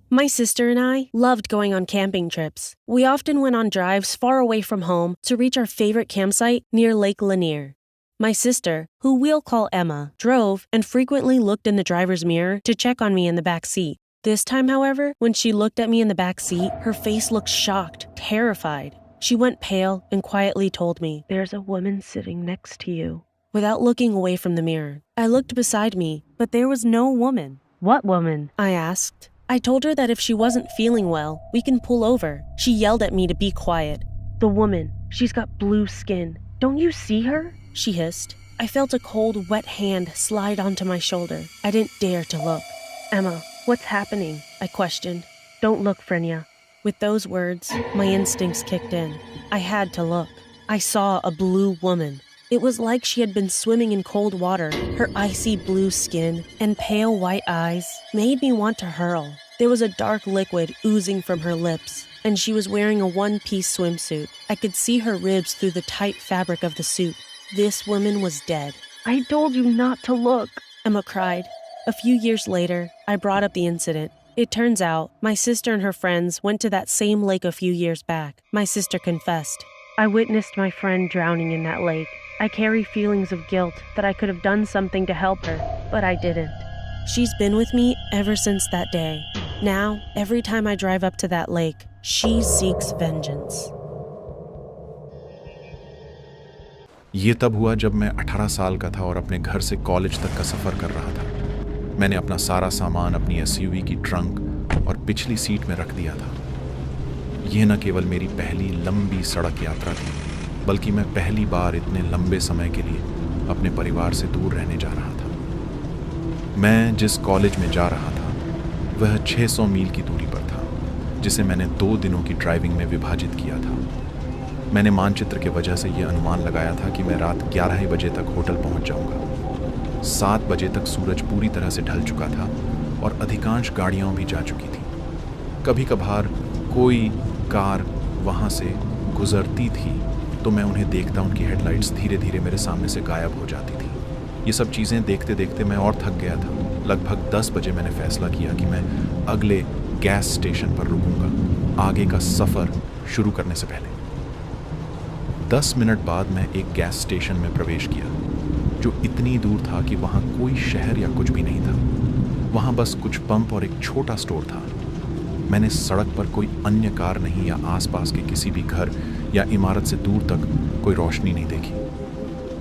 S6: My sister and I loved going on camping trips. We often went on drives far away from home to reach our favorite campsite near Lake Lanier. My sister, who we'll call Emma, drove and frequently looked in the driver's mirror to check on me in the back seat. This time, however, when she looked at me in the back seat, her face looked shocked, terrified. She went pale and quietly told me, "There's a woman sitting next to you." Without looking away from the mirror, I looked beside me, but there was no woman. "What woman?" I asked. I told her that if she wasn't feeling well, we can pull over. She yelled at me to be quiet. "The woman, she's got blue skin. Don't you see her?" she hissed. I felt a cold, wet hand slide onto my shoulder. I didn't dare to look. "Emma, what's happening?" I questioned. "Don't look, Frenya." With those words, my instincts kicked in. I had to look. I saw a blue woman. It was like she had been swimming in cold water. Her icy blue skin and pale white eyes made me want to hurl. There was a dark liquid oozing from her lips, and she was wearing a one-piece swimsuit. I could see her ribs through the tight fabric of the suit. This woman was dead.
S5: I told you not to look,
S6: Emma cried. A few years later, I brought up the incident. It turns out, my sister and her friends went to that same lake a few years back. My sister confessed.
S5: I witnessed my friend drowning in that lake. I carry feelings of guilt that I could have done something to help her, but I didn't.
S6: She's been with me ever since that day. Now, every time I drive up to that lake, she seeks vengeance.
S4: ये तब हुआ जब मैं 18 साल का था और अपने घर से कॉलेज तक का सफ़र कर रहा था। मैंने अपना सारा सामान अपनी एसयूवी की ट्रंक और पिछली सीट में रख दिया था। यह न केवल मेरी पहली लंबी सड़क यात्रा थी, बल्कि मैं पहली बार इतने लंबे समय के लिए अपने परिवार से दूर रहने जा रहा था। मैं जिस कॉलेज में जा रहा था वह 600 मील की दूरी पर था, जिसे मैंने 2 दिनों की ड्राइविंग में विभाजित किया था। मैंने मानचित्र के वजह से यह अनुमान लगाया था कि मैं रात 11 बजे तक होटल पहुंच जाऊंगा। 7 बजे तक सूरज पूरी तरह से ढल चुका था और अधिकांश गाड़ियां भी जा चुकी थी। कभी कभार कोई कार वहां से गुजरती थी तो मैं उन्हें देखता, उनकी हेडलाइट्स धीरे धीरे मेरे सामने से गायब हो जाती थी। ये सब चीज़ें देखते देखते मैं और थक गया था। लगभग 10 बजे मैंने फैसला किया कि मैं अगले गैस स्टेशन पर रुकूंगा, आगे का सफ़र शुरू करने से पहले। 10 मिनट बाद मैं एक गैस स्टेशन में प्रवेश किया, जो इतनी दूर था कि वहाँ कोई शहर या कुछ भी नहीं था। वहाँ बस कुछ पंप और एक छोटा स्टोर था। मैंने सड़क पर कोई अन्य कार नहीं या आसपास के किसी भी घर या इमारत से दूर तक कोई रोशनी नहीं देखी।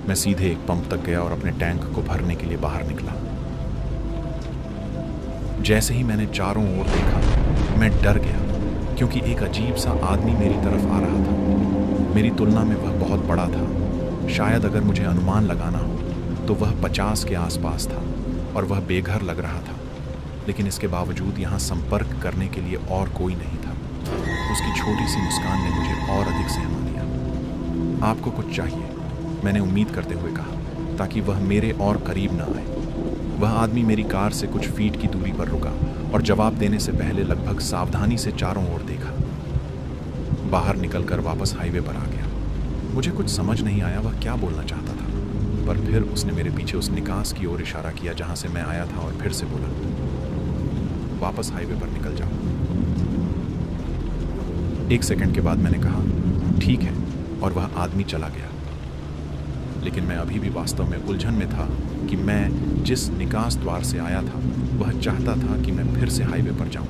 S4: मैं सीधे एक पंप तक गया और अपने टैंक को भरने के लिए बाहर निकला। जैसे ही मैंने चारों ओर देखा, मैं डर गया, क्योंकि एक अजीब सा आदमी मेरी तरफ आ रहा था। मेरी तुलना में वह बहुत बड़ा था। शायद अगर मुझे अनुमान लगाना हो तो वह 50 के आसपास था और वह बेघर लग रहा था, लेकिन इसके बावजूद यहाँ संपर्क करने के लिए और कोई नहीं था। उसकी छोटी सी मुस्कान ने मुझे और अधिक सहमा दिया। आपको कुछ चाहिए? मैंने उम्मीद करते हुए कहा, ताकि वह मेरे और करीब न आए। वह आदमी मेरी कार से कुछ फीट की दूरी पर रुका और जवाब देने से पहले लगभग सावधानी से चारों ओर देखा। बाहर निकलकर वापस हाईवे पर आ गया। मुझे कुछ समझ नहीं आया वह क्या बोलना चाहता था, पर फिर उसने मेरे पीछे उस निकास की ओर इशारा किया जहां से मैं आया था और फिर से बोला, वापस हाईवे पर निकल जाओ। 1 सेकंड के बाद मैंने कहा, ठीक है, और वह आदमी चला गया। लेकिन मैं अभी भी वास्तव में उलझन में था कि मैं जिस निकास द्वार से आया था वह चाहता था कि मैं फिर से हाईवे पर जाऊं।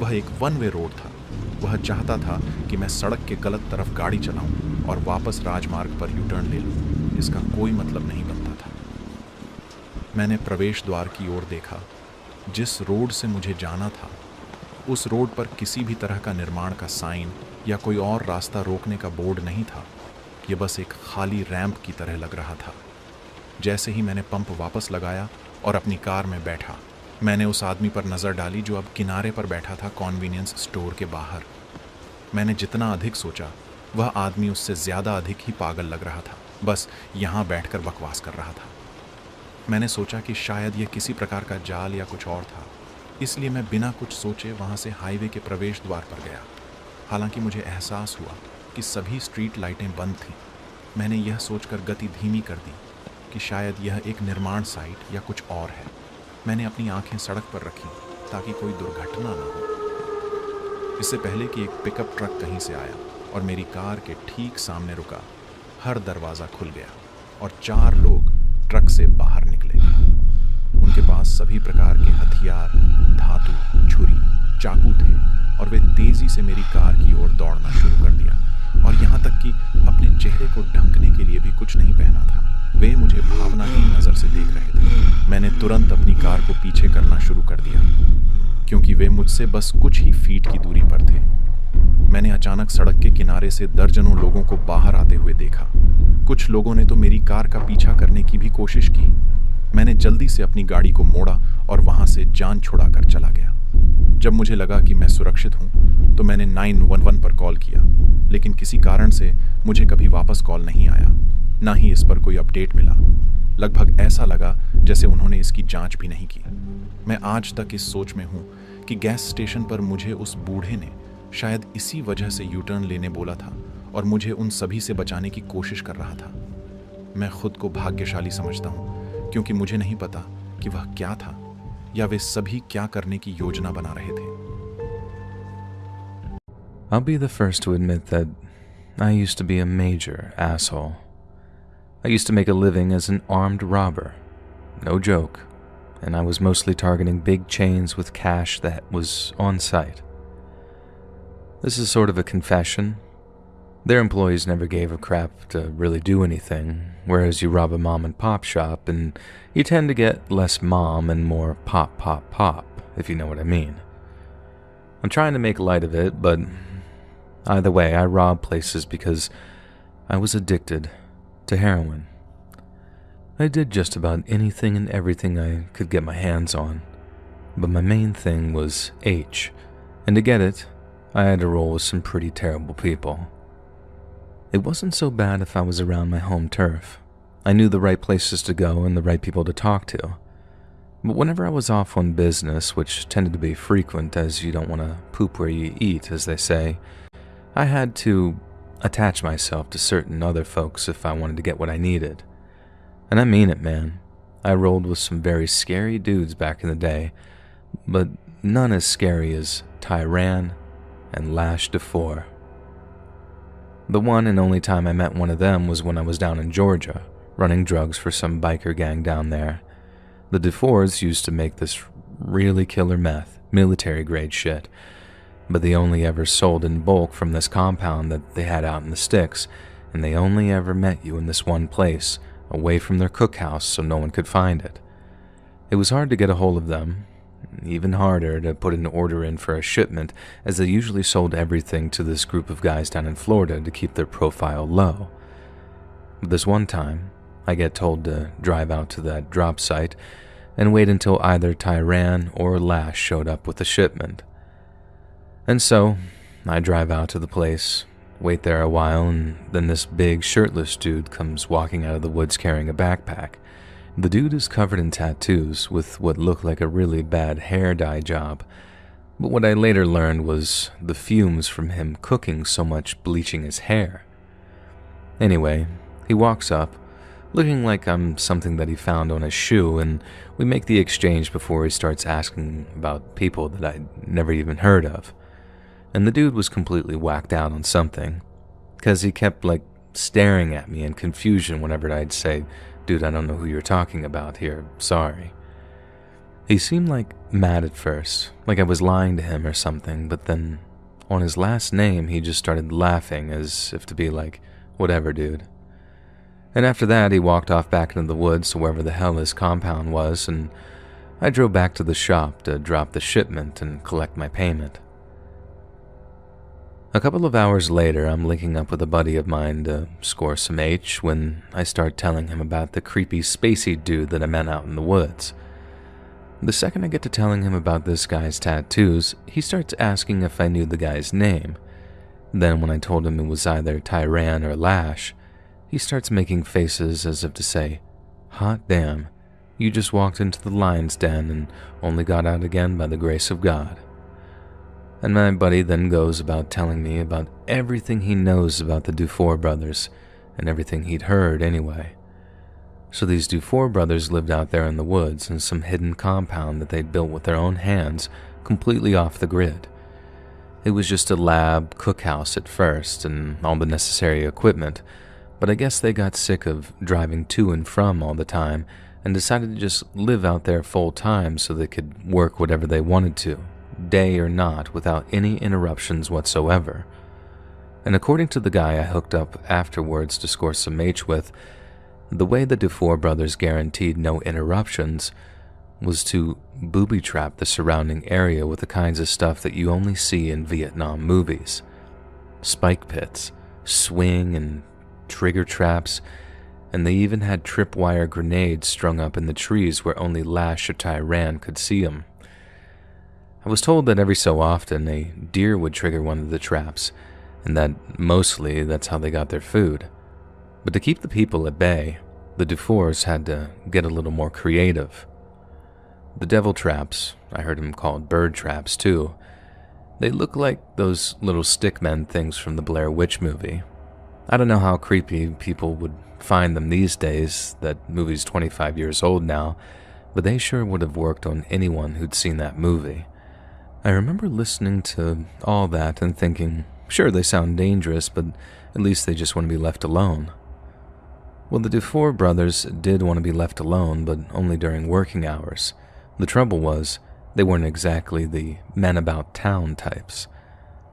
S4: वह एक 1 वे रोड था। वह चाहता था कि मैं सड़क के गलत तरफ गाड़ी चलाऊं और वापस राजमार्ग पर यू टर्न ले लूं। इसका कोई मतलब नहीं बनता था। मैंने प्रवेश द्वार की ओर देखा। जिस रोड से मुझे जाना था, उस रोड पर किसी भी तरह का निर्माण का साइन या कोई और रास्ता रोकने का बोर्ड नहीं था। ये बस एक खाली रैंप की तरह लग रहा था। जैसे ही मैंने पंप वापस लगाया और अपनी कार में बैठा, मैंने उस आदमी पर नज़र डाली जो अब किनारे पर बैठा था कॉन्वीनियंस स्टोर के बाहर। मैंने जितना अधिक सोचा, वह आदमी उससे ज़्यादा अधिक ही पागल लग रहा था। बस यहाँ बैठकर बकवास कर रहा था। मैंने सोचा कि शायद यह किसी प्रकार का जाल या कुछ और था, इसलिए मैं बिना कुछ सोचे वहाँ से हाईवे के प्रवेश द्वार पर गया। हालांकि मुझे एहसास हुआ कि सभी स्ट्रीट लाइटें बंद थीं। मैंने यह सोचकर गति धीमी कर दी कि शायद यह एक निर्माण साइट या कुछ और है। मैंने अपनी आंखें सड़क पर रखी ताकि कोई दुर्घटना न हो। इससे पहले कि एक पिकअप ट्रक कहीं से आया और मेरी कार के ठीक सामने रुका, हर दरवाज़ा खुल गया और 4 लोग ट्रक से बाहर निकले। उनके पास सभी प्रकार के हथियार, धातु, छुरी, चाकू थे और वे तेज़ी से मेरी कार की ओर दौड़ना शुरू कर दिया, और यहाँ तक कि अपने चेहरे को ढकने के लिए भी कुछ नहीं पहना था। वे मुझे भावनाहीन नज़र से देख रहे थे। मैंने तुरंत अपनी कार को पीछे करना शुरू कर दिया, क्योंकि वे मुझसे बस कुछ ही फीट की दूरी पर थे। मैंने अचानक सड़क के किनारे से दर्जनों लोगों को बाहर आते हुए देखा। कुछ लोगों ने तो मेरी कार का पीछा करने की भी कोशिश की। मैंने जल्दी से अपनी गाड़ी को मोड़ा और वहाँ से जान छुड़ाकर चला गया। जब मुझे लगा कि मैं सुरक्षित हूँ, तो मैंने 911 पर कॉल किया, लेकिन किसी कारण से मुझे कभी वापस कॉल नहीं आया, ना ही इस पर कोई अपडेट मिला। लगभग ऐसा लगा जैसे उन्होंने इसकी जांच भी नहीं की। मैं आज तक इस सोच में हूँ कि गैस स्टेशन पर मुझे उस बूढ़े ने शायद इसी वजह से यू टर्न लेने बोला था और मुझे उन सभी से बचाने की कोशिश कर रहा था। मैं खुद को भाग्यशाली समझता हूँ क्योंकि मुझे नहीं पता कि वह क्या था या वे सभी क्या करने की योजना बना रहे थे।
S7: I'll be the first to admit that I used to be a major asshole. I used to make a living as an armed robber. No joke. And I was mostly targeting big chains with cash that was on site. This is sort of a confession. Their employees never gave a crap to really do anything, whereas you rob a mom and pop shop and you tend to get less mom and more pop, pop, pop, if you know what I mean. I'm trying to make light of it, but either way, I robbed places because I was addicted to heroin. I did just about anything and everything I could get my hands on, but my main thing was H, and to get it, I had to roll with some pretty terrible people. It wasn't so bad if I was around my home turf. I knew the right places to go and the right people to talk to. But whenever I was off on business, which tended to be frequent as you don't want to poop where you eat, as they say, I had to attach myself to certain other folks if I wanted to get what I needed. And I mean it, man. I rolled with some very scary dudes back in the day, but none as scary as Tyran and Lash DeFore. The one and only time I met one of them was when I was down in Georgia, running drugs for some biker gang down there. The DeFores used to make this really killer meth, military-grade shit, but they only ever sold in bulk from this compound that they had out in the sticks, and they only ever met you in this one place, away from their cookhouse so no one could find it. It was hard to get a hold of them, even harder to put an order in for a shipment, as they usually sold everything to this group of guys down in Florida to keep their profile low. But this one time, I get told to drive out to that drop site and wait until either Tyran or Lash showed up with the shipment. And so, I drive out to the place, wait there a while, and then this big shirtless dude comes walking out of the woods carrying a backpack. The dude is covered in tattoos with what looked like a really bad hair dye job, but what I later learned was the fumes from him cooking so much bleaching his hair. Anyway, he walks up, looking like I'm something that he found on a shoe, and we make the exchange before he starts asking about people that I'd never even heard of. And the dude was completely whacked out on something, because he kept staring at me in confusion whenever I'd say, "Dude, I don't know who you're talking about here, sorry." He seemed mad at first, like I was lying to him or something, but then on his last name he just started laughing as if to be like, "Whatever, dude." And after that he walked off back into the woods to wherever the hell his compound was, and I drove back to the shop to drop the shipment and collect my payment. A couple of hours later, I'm linking up with a buddy of mine to score some H when I start telling him about the creepy spacey dude that I met out in the woods. The second I get to telling him about this guy's tattoos, he starts asking if I knew the guy's name. Then when I told him it was either Tyran or Lash, he starts making faces as if to say, "Hot damn, you just walked into the lion's den and only got out again by the grace of God." And my buddy then goes about telling me about everything he knows about the Dufour brothers, and everything he'd heard anyway. So these Dufour brothers lived out there in the woods in some hidden compound that they'd built with their own hands, completely off the grid. It was just a lab, cookhouse at first, and all the necessary equipment, but I guess they got sick of driving to and from all the time, and decided to just live out there full time so they could work whatever they wanted to, day or not, without any interruptions whatsoever. And according to the guy I hooked up afterwards to score some H with, the way the Dufour brothers guaranteed no interruptions was to booby-trap the surrounding area with the kinds of stuff that you only see in Vietnam movies. Spike pits, swing and trigger traps, and they even had tripwire grenades strung up in the trees where only Lash or Tyran could see them. I was told that every so often a deer would trigger one of the traps, and that mostly that's how they got their food. But to keep the people at bay, the Dufours had to get a little more creative. The devil traps, I heard them called bird traps too. They look like those little stickmen things from the Blair Witch movie. I don't know how creepy people would find them these days, that movie's 25 years old now, but they sure would have worked on anyone who'd seen that movie. I remember listening to all that and thinking, sure, they sound dangerous, but at least they just want to be left alone. Well, the Dufour brothers did want to be left alone, but only during working hours. The trouble was, they weren't exactly the men-about-town types.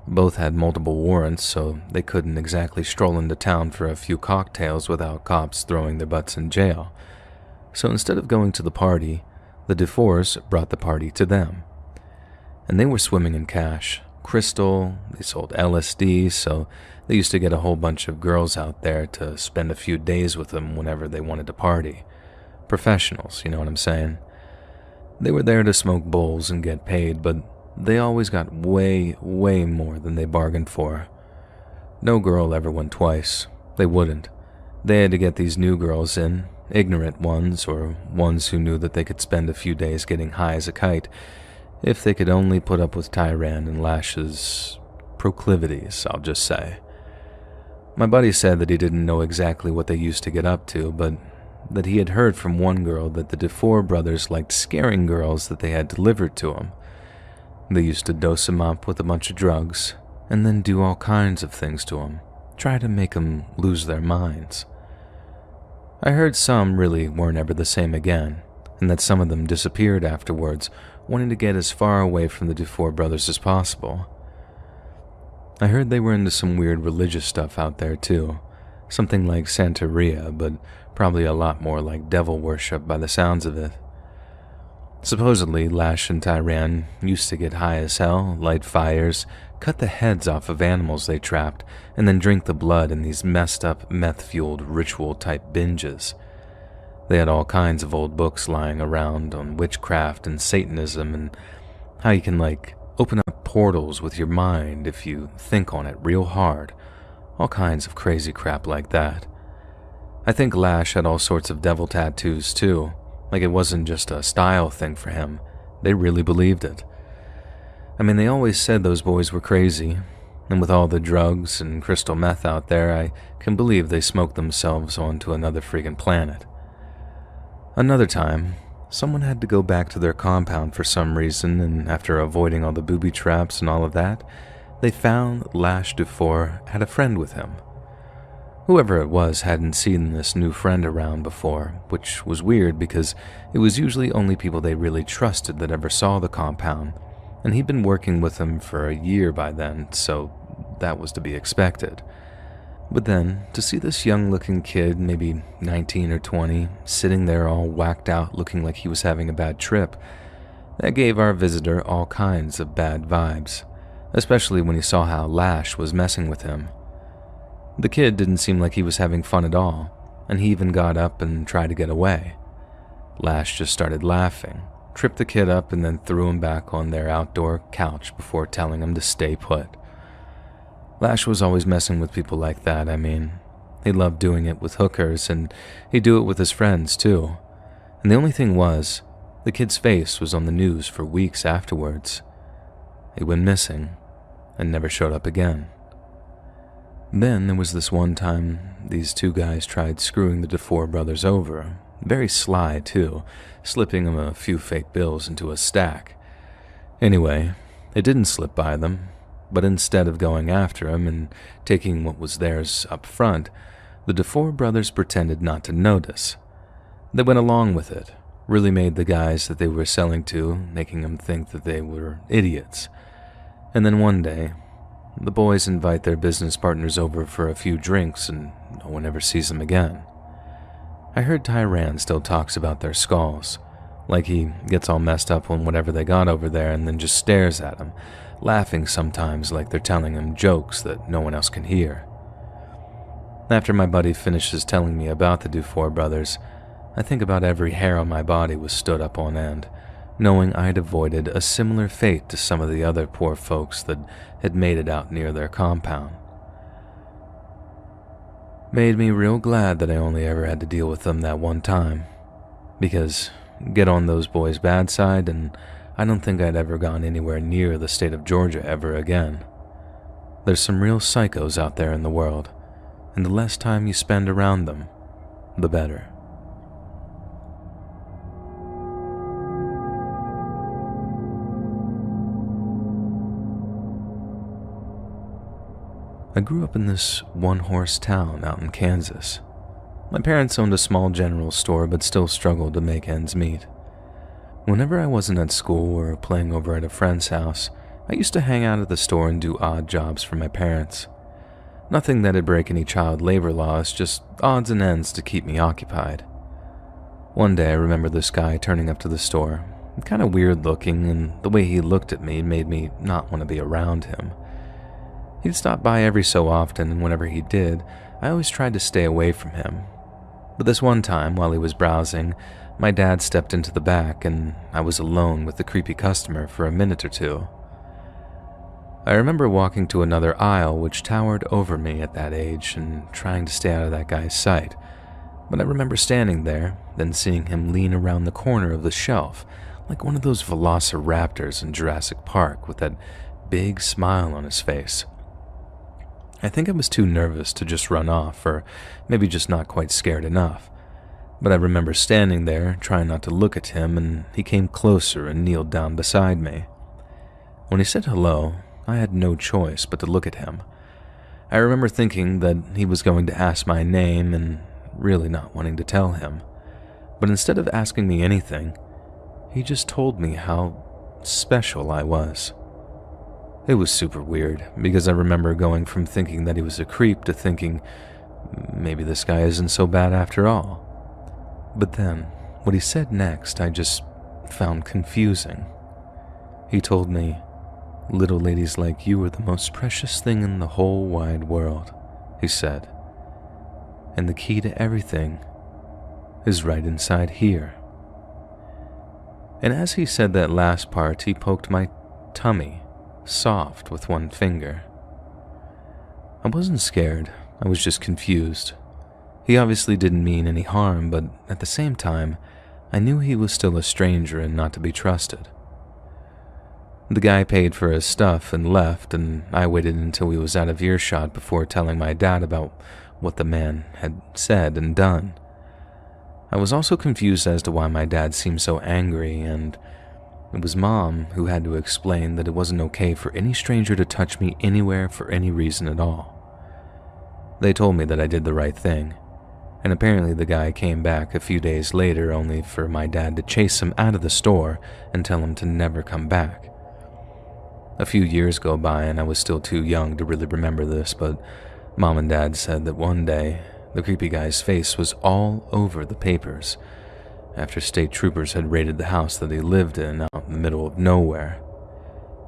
S7: Both had multiple warrants, so they couldn't exactly stroll into town for a few cocktails without cops throwing their butts in jail. So instead of going to the party, the Dufours brought the party to them. And they were swimming in cash. Crystal, they sold LSD, so they used to get a whole bunch of girls out there to spend a few days with them whenever they wanted to party. Professionals, you know what I'm saying? They were there to smoke bowls and get paid, but they always got way, way more than they bargained for. No girl ever went twice. They wouldn't. They had to get these new girls in, ignorant ones, or ones who knew that they could spend a few days getting high as a kite, if they could only put up with Tyran and Lash's proclivities, I'll just say. My buddy said that he didn't know exactly what they used to get up to, but that he had heard from one girl that the Dufour brothers liked scaring girls that they had delivered to them. They used to dose them up with a bunch of drugs, and then do all kinds of things to them, try to make them lose their minds. I heard some really weren't ever the same again, and that some of them disappeared afterwards, wanting to get as far away from the Dufour brothers as possible. I heard they were into some weird religious stuff out there too, something like Santeria, but probably a lot more like devil worship by the sounds of it. Supposedly, Lash and Tyran used to get high as hell, light fires, cut the heads off of animals they trapped, and then drink the blood in these messed up, meth-fueled ritual-type binges. They had all kinds of old books lying around on witchcraft and Satanism and how you can, open up portals with your mind if you think on it real hard. All kinds of crazy crap like that. I think Lash had all sorts of devil tattoos too. It wasn't just a style thing for him. They really believed it. I mean, they always said those boys were crazy, and with all the drugs and crystal meth out there, I can believe they smoked themselves onto another friggin' planet. Another time, someone had to go back to their compound for some reason, and after avoiding all the booby traps and all of that, they found Lash Dufour had a friend with him. Whoever it was hadn't seen this new friend around before, which was weird because it was usually only people they really trusted that ever saw the compound, and he'd been working with them for a year by then, so that was to be expected. But then, to see this young-looking kid, maybe 19 or 20, sitting there all whacked out looking like he was having a bad trip, that gave our visitor all kinds of bad vibes, especially when he saw how Lash was messing with him. The kid didn't seem like he was having fun at all, and he even got up and tried to get away. Lash just started laughing, tripped the kid up, and then threw him back on their outdoor couch before telling him to stay put. Lash was always messing with people like that, I mean. He loved doing it with hookers, and he'd do it with his friends, too. And the only thing was, the kid's face was on the news for weeks afterwards. He went missing, and never showed up again. Then there was this one time these two guys tried screwing the Dufour brothers over. Very sly, too, slipping them a few fake bills into a stack. Anyway, it didn't slip by them, but instead of going after him and taking what was theirs up front, the Dufour brothers pretended not to notice. They went along with it, really made the guys that they were selling to, making them think that they were idiots. And then one day, the boys invite their business partners over for a few drinks and no one ever sees them again. I heard Tyran still talks about their skulls, like he gets all messed up on whatever they got over there and then just stares at them, laughing sometimes like they're telling him jokes that no one else can hear. After my buddy finishes telling me about the Dufour brothers, I think about every hair on my body was stood up on end, knowing I'd avoided a similar fate to some of the other poor folks that had made it out near their compound. Made me real glad that I only ever had to deal with them that one time, because get on those boys' bad side, and I don't think I'd ever gone anywhere near the state of Georgia ever again. There's some real psychos out there in the world, and the less time you spend around them, the better. I grew up in this one-horse town out in Kansas. My parents owned a small general store but still struggled to make ends meet. Whenever I wasn't at school or playing over at a friend's house, I used to hang out at the store and do odd jobs for my parents. Nothing that'd break any child labor laws, just odds and ends to keep me occupied. One day I remember this guy turning up to the store, kind of weird looking, and the way he looked at me made me not want to be around him. He'd stop by every so often, and whenever he did, I always tried to stay away from him. But this one time, while he was browsing, my dad stepped into the back, and I was alone with the creepy customer for a minute or two. I remember walking to another aisle which towered over me at that age and trying to stay out of that guy's sight, but I remember standing there, then seeing him lean around the corner of the shelf, like one of those velociraptors in Jurassic Park with that big smile on his face. I think I was too nervous to just run off, or maybe just not quite scared enough. But I remember standing there, trying not to look at him, and he came closer and kneeled down beside me. When he said hello, I had no choice but to look at him. I remember thinking that he was going to ask my name and really not wanting to tell him. But instead of asking me anything, he just told me how special I was. It was super weird, because I remember going from thinking that he was a creep to thinking, maybe this guy isn't so bad after all. But then, what he said next I just found confusing. He told me, "Little ladies like you are the most precious thing in the whole wide world," he said. "And the key to everything is right inside here." And as he said that last part, he poked my tummy soft with one finger. I wasn't scared, I was just confused. He obviously didn't mean any harm, but at the same time, I knew he was still a stranger and not to be trusted. The guy paid for his stuff and left, and I waited until he was out of earshot before telling my dad about what the man had said and done. I was also confused as to why my dad seemed so angry, and it was Mom who had to explain that it wasn't okay for any stranger to touch me anywhere for any reason at all. They told me that I did the right thing, and apparently the guy came back a few days later only for my dad to chase him out of the store and tell him to never come back. A few years go by and I was still too young to really remember this, but Mom and Dad said that one day the creepy guy's face was all over the papers after state troopers had raided the house that he lived in out in the middle of nowhere.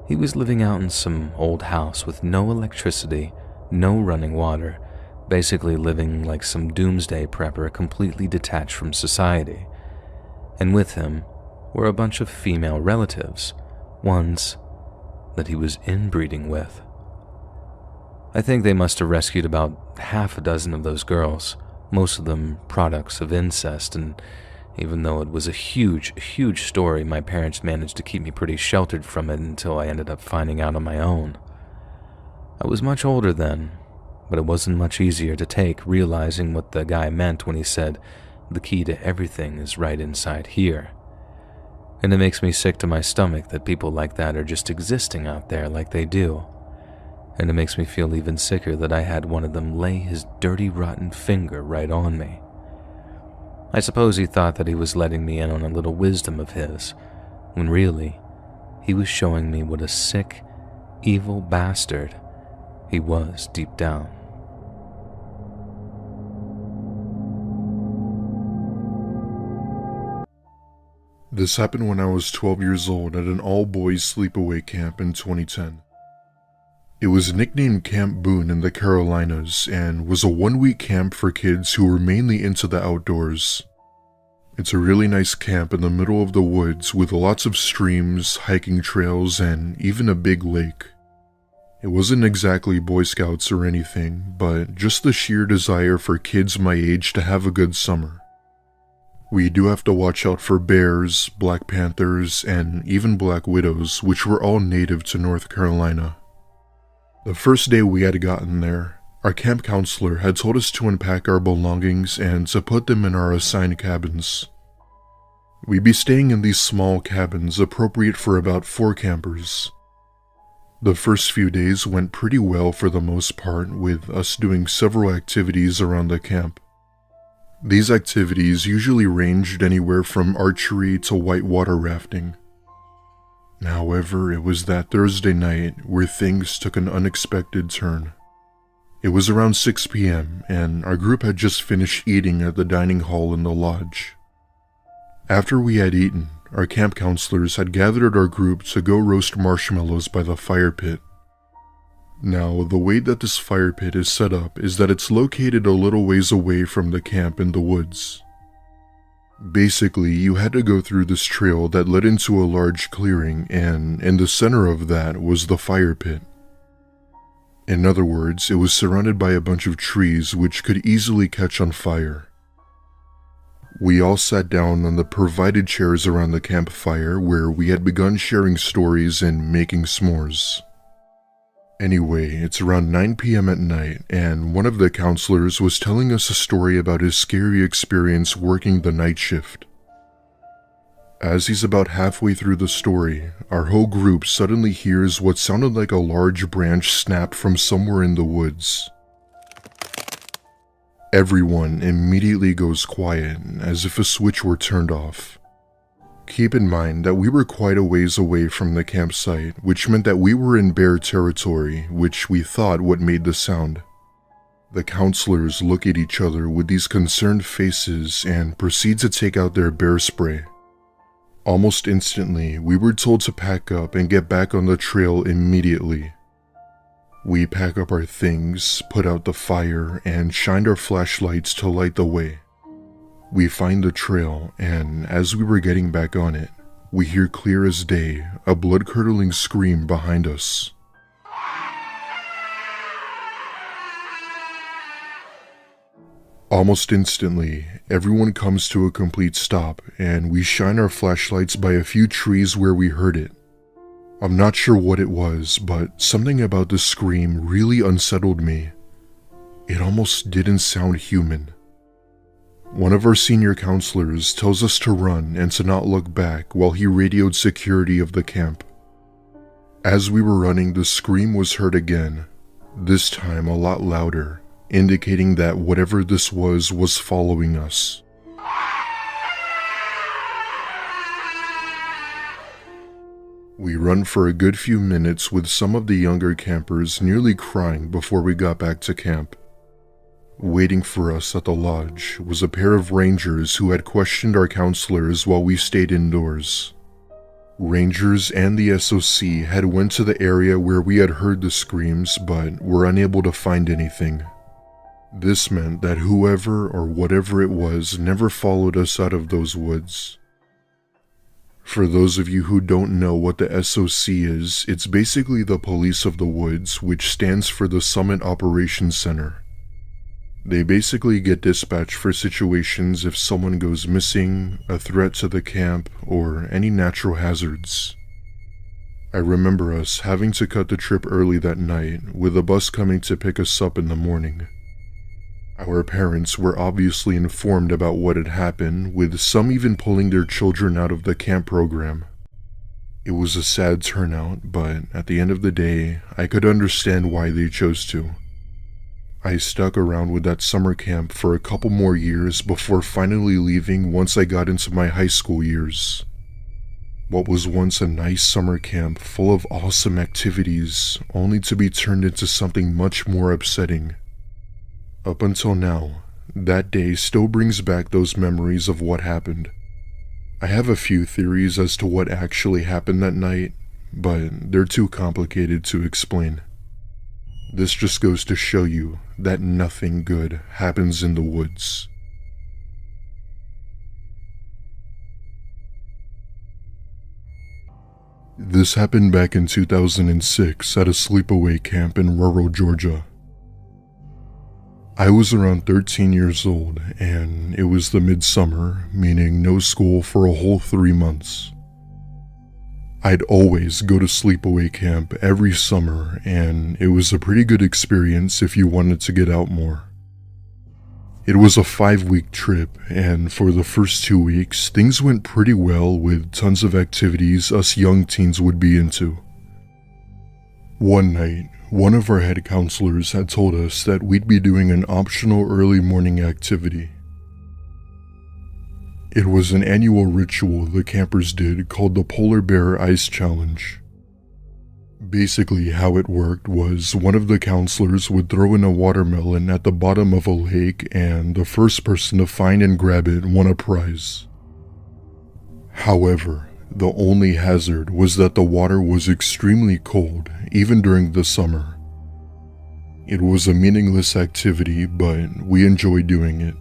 S7: He was living out in some old house with no electricity, no running water, basically living like some doomsday prepper completely detached from society. And with him were a bunch of female relatives, ones that he was inbreeding with. I think they must have rescued about half a dozen of those girls, most of them products of incest, and even though it was a huge story, my parents managed to keep me pretty sheltered from it until I ended up finding out on my own. I was much older then, but it wasn't much easier to take realizing what the guy meant when he said, "The key to everything is right inside here." And it makes me sick to my stomach that people like that are just existing out there like they do. And it makes me feel even sicker that I had one of them lay his dirty, rotten finger right on me. I suppose he thought that he was letting me in on a little wisdom of his, when really, he was showing me what a sick, evil bastard he was deep down.
S8: This happened when I was 12 years old at an all-boys sleepaway camp in 2010. It was nicknamed Camp Boone in the Carolinas and was a one-week camp for kids who were mainly into the outdoors. It's a really nice camp in the middle of the woods with lots of streams, hiking trails, and even a big lake. It wasn't exactly Boy Scouts or anything, but just the sheer desire for kids my age to have a good summer. We do have to watch out for bears, black panthers, and even black widows, which were all native to North Carolina. The first day we had gotten there, our camp counselor had told us to unpack our belongings and to put them in our assigned cabins. We'd be staying in these small cabins appropriate for about 4 campers. The first few days went pretty well for the most part, with us doing several activities around the camp. These activities usually ranged anywhere from archery to whitewater rafting. However, it was that Thursday night where things took an unexpected turn. It was around 6 p.m. and our group had just finished eating at the dining hall in the lodge. After we had eaten, our camp counselors had gathered our group to go roast marshmallows by the fire pit. Now, the way that this fire pit is set up is that it's located a little ways away from the camp in the woods. Basically, you had to go through this trail that led into a large clearing, and in the center of that was the fire pit. In other words, it was surrounded by a bunch of trees which could easily catch on fire. We all sat down on the provided chairs around the campfire where we had begun sharing stories and making s'mores. Anyway, it's around 9 p.m. at night, and one of the counselors was telling us a story about his scary experience working the night shift. As he's about halfway through the story, our whole group suddenly hears what sounded like a large branch snap from somewhere in the woods. Everyone immediately goes quiet, as if a switch were turned off. Keep in mind that we were quite a ways away from the campsite, which meant that we were in bear territory, which we thought what made the sound. The counselors look at each other with these concerned faces and proceed to take out their bear spray. Almost instantly, we were told to pack up and get back on the trail immediately. We pack up our things, put out the fire, and shined our flashlights to light the way. We find the trail, and as we were getting back on it, we hear clear as day a blood-curdling scream behind us. Almost instantly, everyone comes to a complete stop, and we shine our flashlights by a few trees where we heard it. I'm not sure what it was, but something about the scream really unsettled me. It almost didn't sound human. One of our senior counselors tells us to run and to not look back while he radioed security of the camp. As we were running, the scream was heard again, this time a lot louder, indicating that whatever this was following us. We run for a good few minutes with some of the younger campers nearly crying before we got back to camp. Waiting for us at the lodge was a pair of rangers who had questioned our counselors while we stayed indoors. Rangers and the SOC had went to the area where we had heard the screams but were unable to find anything. This meant that whoever or whatever it was never followed us out of those woods. For those of you who don't know what the SOC is, it's basically the Police of the Woods, which stands for the Summit Operations Center. They basically get dispatched for situations if someone goes missing, a threat to the camp, or any natural hazards. I remember us having to cut the trip early that night, with a bus coming to pick us up in the morning. Our parents were obviously informed about what had happened, with some even pulling their children out of the camp program. It was a sad turnout, but at the end of the day, I could understand why they chose to. I stuck around with that summer camp for a couple more years before finally leaving once I got into my high school years. What was once a nice summer camp full of awesome activities, only to be turned into something much more upsetting. Up until now, that day still brings back those memories of what happened. I have a few theories as to what actually happened that night, but they're too complicated to explain. This just goes to show you that nothing good happens in the woods. This happened back in 2006 at a sleepaway camp in rural Georgia. I was around 13 years old, and it was the midsummer, meaning no school for a whole 3 months. I'd always go to sleepaway camp every summer, and it was a pretty good experience if you wanted to get out more. It was a 5-week trip, and for the first 2 weeks, things went pretty well with tons of activities us young teens would be into. One night, one of our head counselors had told us that we'd be doing an optional early morning activity. It was an annual ritual the campers did called the Polar Bear Ice Challenge. Basically, how it worked was one of the counselors would throw in a watermelon at the bottom of a lake, and the first person to find and grab it won a prize. However, the only hazard was that the water was extremely cold, even during the summer. It was a meaningless activity, but we enjoyed doing it.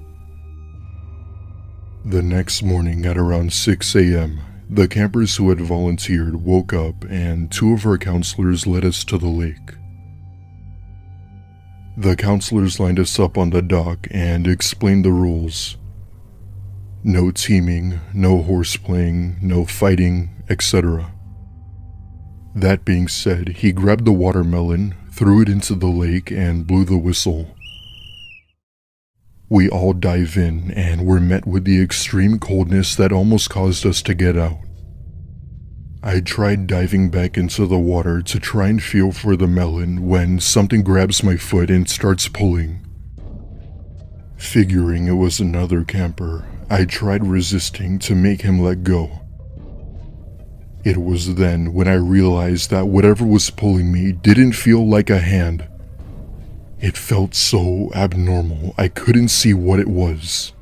S8: The next morning at around 6 a.m., the campers who had volunteered woke up and 2 of our counselors led us to the lake. The counselors lined us up on the dock and explained the rules. No teaming, no horseplaying, no fighting, etc. That being said, he grabbed the watermelon, threw it into the lake, and blew the whistle. We all dive in and were met with the extreme coldness that almost caused us to get out. I tried diving back into the water to try and feel for the melon when something grabs my foot and starts pulling. Figuring it was another camper, I tried resisting to make him let go. It was then when I realized that whatever was pulling me didn't feel like a hand. It felt so abnormal, I couldn't see what it was.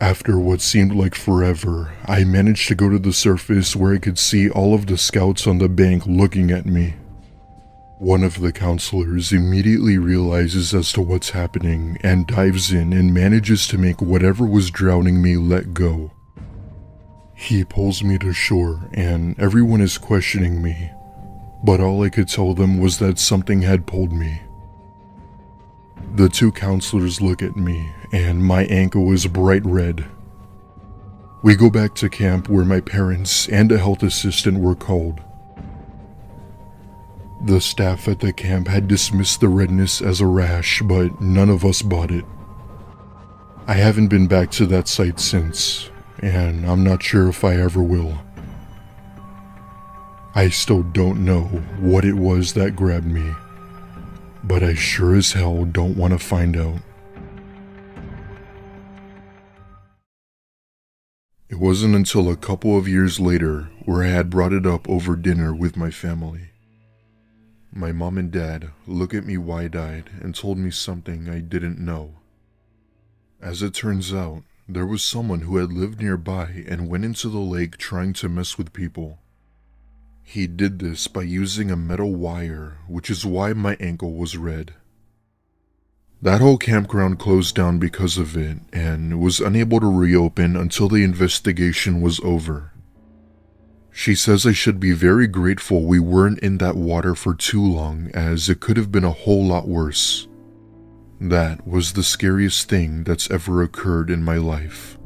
S8: After what seemed like forever, I managed to go to the surface where I could see all of the scouts on the bank looking at me. One of the counselors immediately realizes as to what's happening and dives in and manages to make whatever was drowning me let go. He pulls me to shore and everyone is questioning me, but all I could tell them was that something had pulled me. The 2 counselors look at me, and my ankle is bright red. We go back to camp where my parents and a health assistant were called. The staff at the camp had dismissed the redness as a rash, but none of us bought it. I haven't been back to that site since, and I'm not sure if I ever will. I still don't know what it was that grabbed me, but I sure as hell don't want to find out. It wasn't until a couple of years later where I had brought it up over dinner with my family. My mom and dad looked at me wide-eyed and told me something I didn't know. As it turns out, there was someone who had lived nearby and went into the lake trying to mess with people. He did this by using a metal wire, which is why my ankle was red. That whole campground closed down because of it and was unable to reopen until the investigation was over. She says I should be very grateful we weren't in that water for too long, as it could have been a whole lot worse. That was the scariest thing that's ever occurred in my life.